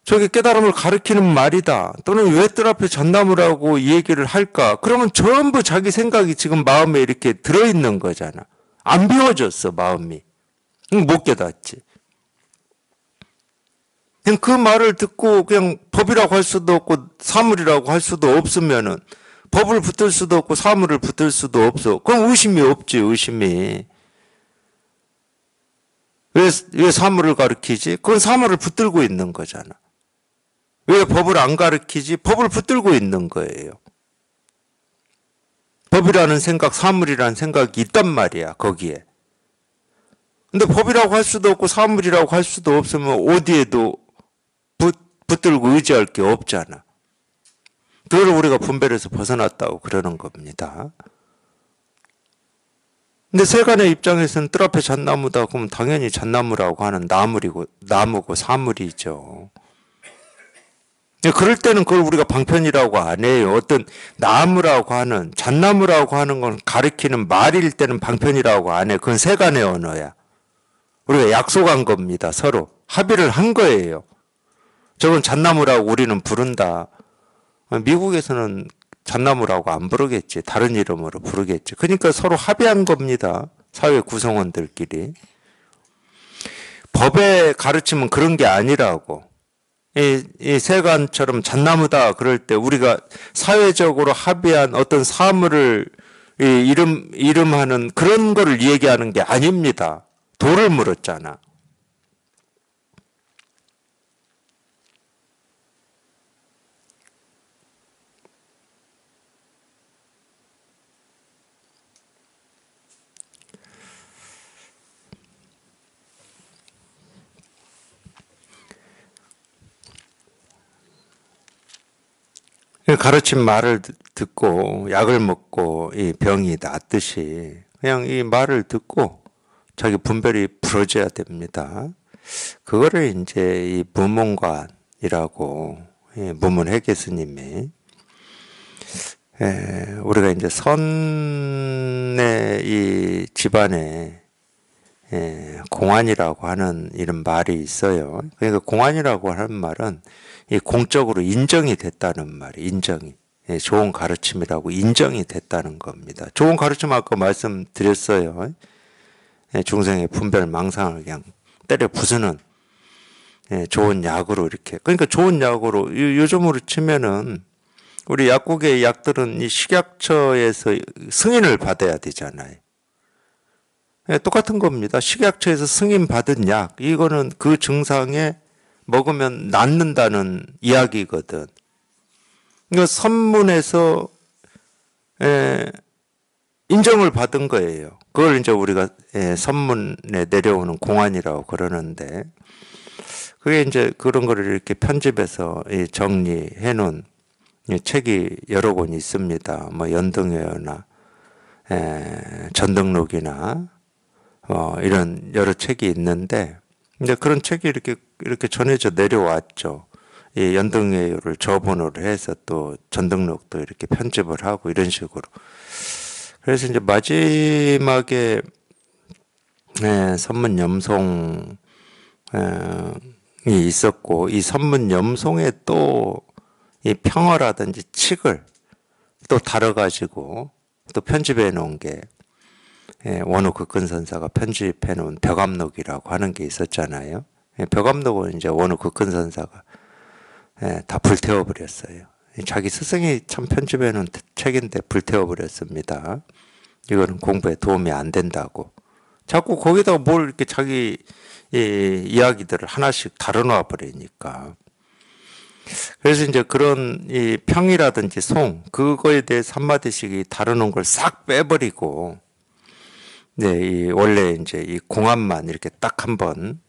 저게 깨달음을 가리키는 말이다. 또는 왜 뜰 앞에 잣나무라고 이 얘기를 할까? 그러면 전부 자기 생각이 지금 마음에 이렇게 들어있는 거잖아. 안 비워졌어, 마음이. 못 깨닫지. 그냥 그 말을 듣고 그냥 법이라고 할 수도 없고 사물이라고 할 수도 없으면은 법을 붙들 수도 없고 사물을 붙들 수도 없어. 그럼 의심이 없지, 의심이. 왜 사물을 가리키지? 그건 사물을 붙들고 있는 거잖아. 왜 법을 안 가리키지? 법을 붙들고 있는 거예요. 법이라는 생각, 사물이라는 생각이 있단 말이야, 거기에. 근데 법이라고 할 수도 없고 사물이라고 할 수도 없으면 어디에도 붙들고 의지할 게 없잖아. 그걸 우리가 분별해서 벗어났다고 그러는 겁니다. 근데 세간의 입장에서는 뜰 앞에 잣나무다 그러면 당연히 잣나무라고 하는 나무고 사물이죠. 그럴 때는 그걸 우리가 방편이라고 안 해요. 어떤 나무라고 하는 잣나무라고 하는 건 가리키는 말일 때는 방편이라고 안 해. 그건 세간의 언어야. 우리가 약속한 겁니다. 서로 합의를 한 거예요. 저건 잣나무라고 우리는 부른다. 미국에서는 잣나무라고 안 부르겠지. 다른 이름으로 부르겠지. 그러니까 서로 합의한 겁니다. 사회 구성원들끼리. 법의 가르침은 그런 게 아니라고. 이 세간처럼 잣나무다 그럴 때 우리가 사회적으로 합의한 어떤 사물을 이름하는 그런 거를 얘기하는 게 아닙니다. 돌을 물었잖아. 가르친 말을 듣고 약을 먹고 이 병이 낫듯이 그냥 이 말을 듣고 자기 분별이 부러져야 됩니다. 그거를 이제 이 무문관이라고 무문회계 스님이 우리가 이제 선의 이 집안에 공안이라고 하는 이런 말이 있어요. 그러니까 공안이라고 하는 말은 이 공적으로 인정이 됐다는 말이 인정이 좋은 가르침이라고 인정이 됐다는 겁니다. 좋은 가르침 아까 말씀드렸어요. 중생의 분별 망상을 그냥 때려 부수는 좋은 약으로 이렇게 그러니까 좋은 약으로 요즘으로 치면은 우리 약국의 약들은 이 식약처에서 승인을 받아야 되잖아요. 똑같은 겁니다. 식약처에서 승인 받은 약 이거는 그 증상에 먹으면 낫는다는 이야기거든. 그러니까 선문에서 인정을 받은 거예요. 그걸 이제 우리가 선문에 내려오는 공안이라고 그러는데 그게 이제 그런 거를 이렇게 편집해서 정리해 놓은 책이 여러 권 있습니다. 뭐 연등회나 전등록이나 이런 여러 책이 있는데 이제 그런 책이 이렇게 전해져 내려왔죠. 이 연등회를 저번호를 해서 또 전등록도 이렇게 편집을 하고 이런 식으로. 그래서 이제 마지막에 선문염송이 있었고 이 선문염송에 또 이 평어라든지 칙을 또 다뤄가지고 또 편집해 놓은 게 원후 극근선사가 편집해 놓은 벽암록이라고 하는 게 있었잖아요. 벽암록은 이제 원후 극근선사가 다 불태워 버렸어요. 자기 스승이 참 편집해 놓은 책인데 불태워 버렸습니다. 이거는 공부에 도움이 안 된다고. 자꾸 거기다가 뭘 이렇게 자기 이야기들을 하나씩 다뤄놔 버리니까. 그래서 이제 그런 이 평이라든지 송 그거에 대해서 한마디씩 다루는 걸 싹 빼버리고 이 원래 이제 이 공안만 이렇게 딱 한번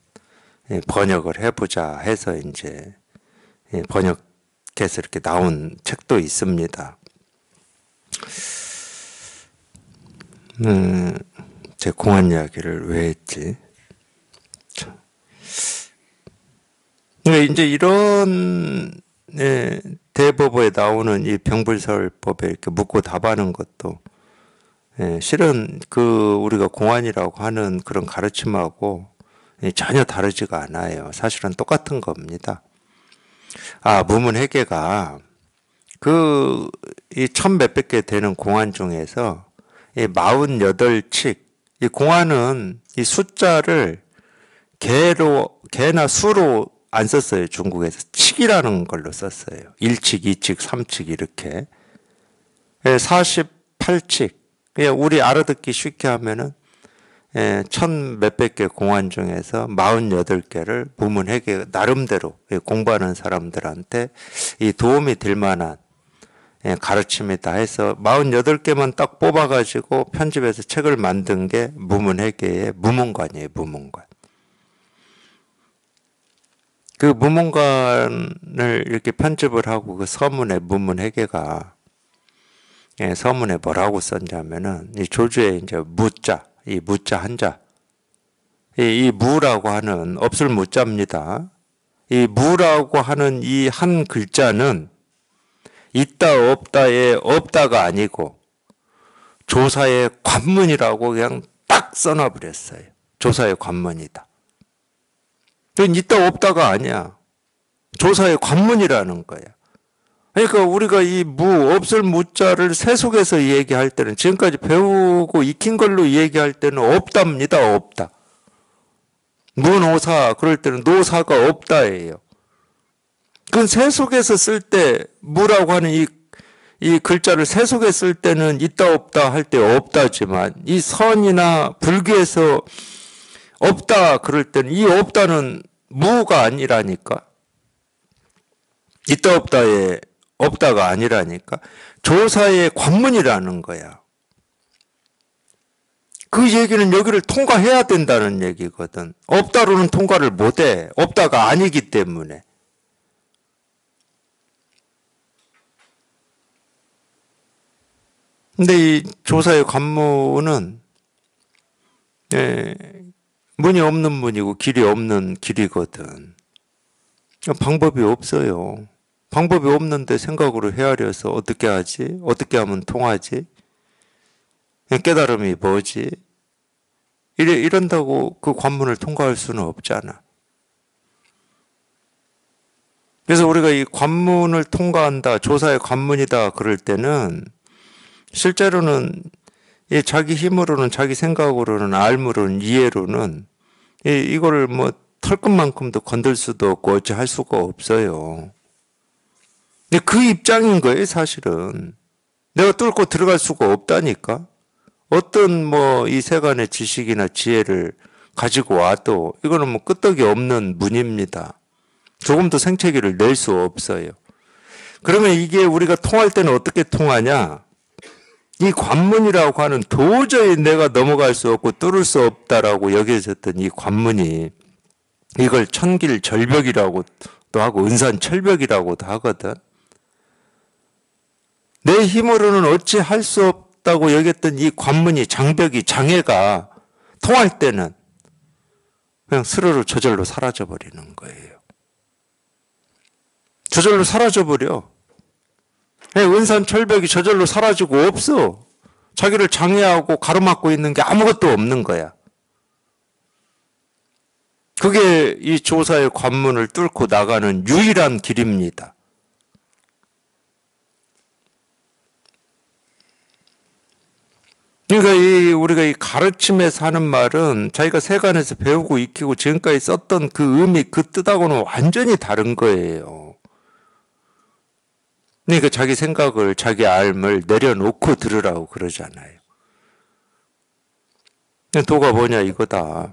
번역을 해보자 해서 이제 번역해서 이렇게 나온 책도 있습니다. 제 공안 이야기를 왜 했지? 이제 이런 대법에 나오는 이 병불설법에 이렇게 묻고 답하는 것도 실은 그 우리가 공안이라고 하는 그런 가르침하고 전혀 다르지가 않아요. 사실은 똑같은 겁니다. 무문회계가 이 천 몇백 개 되는 공안 중에서 이 48칙, 이 공안은 이 숫자를 개나 수로 안 썼어요. 중국에서 칙이라는 걸로 썼어요. 1칙, 2칙, 3칙 이렇게. 48칙. 그냥 우리 알아듣기 쉽게 하면은 천 몇백 개 공안 중에서 48개를 무문회계 나름대로 공부하는 사람들한테 이 도움이 될 만한 가르침이다 해서 48개만 딱 뽑아가지고 편집해서 책을 만든 게 무문회계의 무문관이에요. 무문관. 그 무문관을 이렇게 편집을 하고 그 서문에 무문회계가 서문에 뭐라고 썼냐면은 이 조주에 이제 무자, 이 무자 한자, 이 무라고 하는 없을 무자입니다. 이 무라고 하는 이 한 글자는 있다 없다의 없다가 아니고 조사의 관문이라고 그냥 딱 써놔버렸어요. 조사의 관문이다. 그건 있다 없다가 아니야. 조사의 관문이라는 거야. 그러니까 우리가 이 없을 무자를 세속에서 얘기할 때는 지금까지 배우고 익힌 걸로 얘기할 때는 없답니다. 없다. 무노사 그럴 때는 노사가 없다예요. 그건 세속에서 쓸 때 무라고 하는 이 글자를 세속에 쓸 때는 있다 없다 할 때 없다지만 이 선이나 불교에서 없다 그럴 때는 이 없다는 무가 아니라니까. 있다 없다에 없다가 아니라니까. 조사의 관문이라는 거야. 그 얘기는 여기를 통과해야 된다는 얘기거든. 없다로는 통과를 못해. 없다가 아니기 때문에. 근데 이 조사의 관문은 문이 없는 문이고 길이 없는 길이거든. 방법이 없어요. 방법이 없는데 생각으로 헤아려서 어떻게 하지? 어떻게 하면 통하지? 깨달음이 뭐지? 이런다고 그 관문을 통과할 수는 없잖아. 그래서 우리가 이 관문을 통과한다, 조사의 관문이다 그럴 때는 실제로는 자기 힘으로는, 자기 생각으로는, 알무로는, 이해로는 이거를 뭐 털끝만큼도 건들 수도 없고 어찌할 수가 없어요. 근데 그 입장인 거예요, 사실은. 내가 뚫고 들어갈 수가 없다니까. 어떤 뭐 이 세간의 지식이나 지혜를 가지고 와도 이거는 뭐 끄떡이 없는 문입니다. 조금도 생채기를 낼 수 없어요. 그러면 이게 우리가 통할 때는 어떻게 통하냐? 이 관문이라고 하는 도저히 내가 넘어갈 수 없고 뚫을 수 없다라고 여겨졌던 이 관문이 이걸 천길절벽이라고도 하고 은산철벽이라고도 하거든. 내 힘으로는 어찌 할 수 없다고 여겼던 이 관문이 장벽이 장애가 통할 때는 그냥 스르르 저절로 사라져버리는 거예요. 저절로 사라져버려. 은산철벽이 저절로 사라지고 없어. 자기를 장애하고 가로막고 있는 게 아무것도 없는 거야. 그게 이 조사의 관문을 뚫고 나가는 유일한 길입니다. 그러니까 우리가 이 가르침에서 하는 말은 자기가 세간에서 배우고 익히고 지금까지 썼던 그 의미, 그 뜻하고는 완전히 다른 거예요. 그러니까 자기 생각을, 자기 알을 내려놓고 들으라고 그러잖아요. 도가 뭐냐 이거다.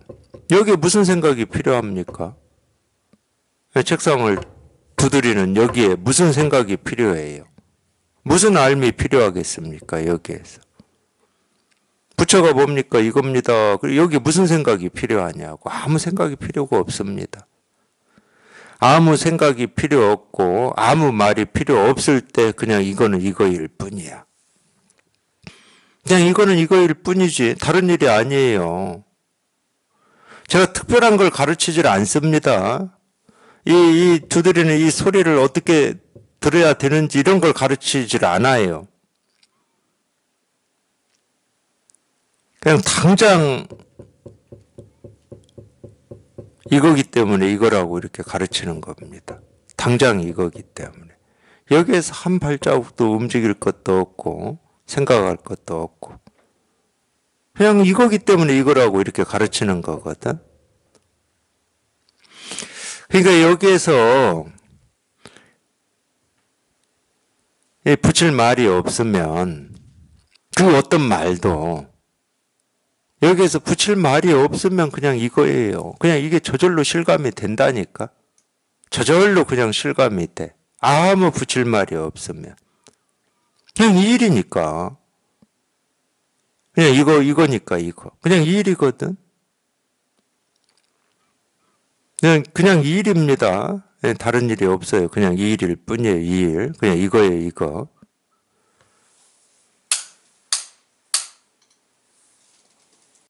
여기에 무슨 생각이 필요합니까? 책상을 두드리는 여기에 무슨 생각이 필요해요? 무슨 알미 필요하겠습니까? 여기에서. 부처가 뭡니까? 이겁니다. 여기 무슨 생각이 필요하냐고. 아무 생각이 필요가 없습니다. 아무 생각이 필요 없고 아무 말이 필요 없을 때 그냥 이거는 이거일 뿐이야. 그냥 이거는 이거일 뿐이지 다른 일이 아니에요. 제가 특별한 걸 가르치질 않습니다. 이 두드리는 이 소리를 어떻게 들어야 되는지 이런 걸 가르치질 않아요. 그냥 당장 이거기 때문에 이거라고 이렇게 가르치는 겁니다. 당장 이거기 때문에. 여기에서 한 발자국도 움직일 것도 없고 생각할 것도 없고 그냥 이거기 때문에 이거라고 이렇게 가르치는 거거든. 그러니까 여기에서 붙일 말이 없으면 그 어떤 말도 여기에서 붙일 말이 없으면 그냥 이거예요. 그냥 이게 저절로 실감이 된다니까. 저절로 그냥 실감이 돼. 아무 붙일 말이 없으면. 그냥 이 일이니까. 그냥 이거니까 이거. 그냥 이 일이거든. 그냥 이 일입니다. 다른 일이 없어요. 그냥 이 일일 뿐이에요. 이 일. 그냥 이거예요, 이거.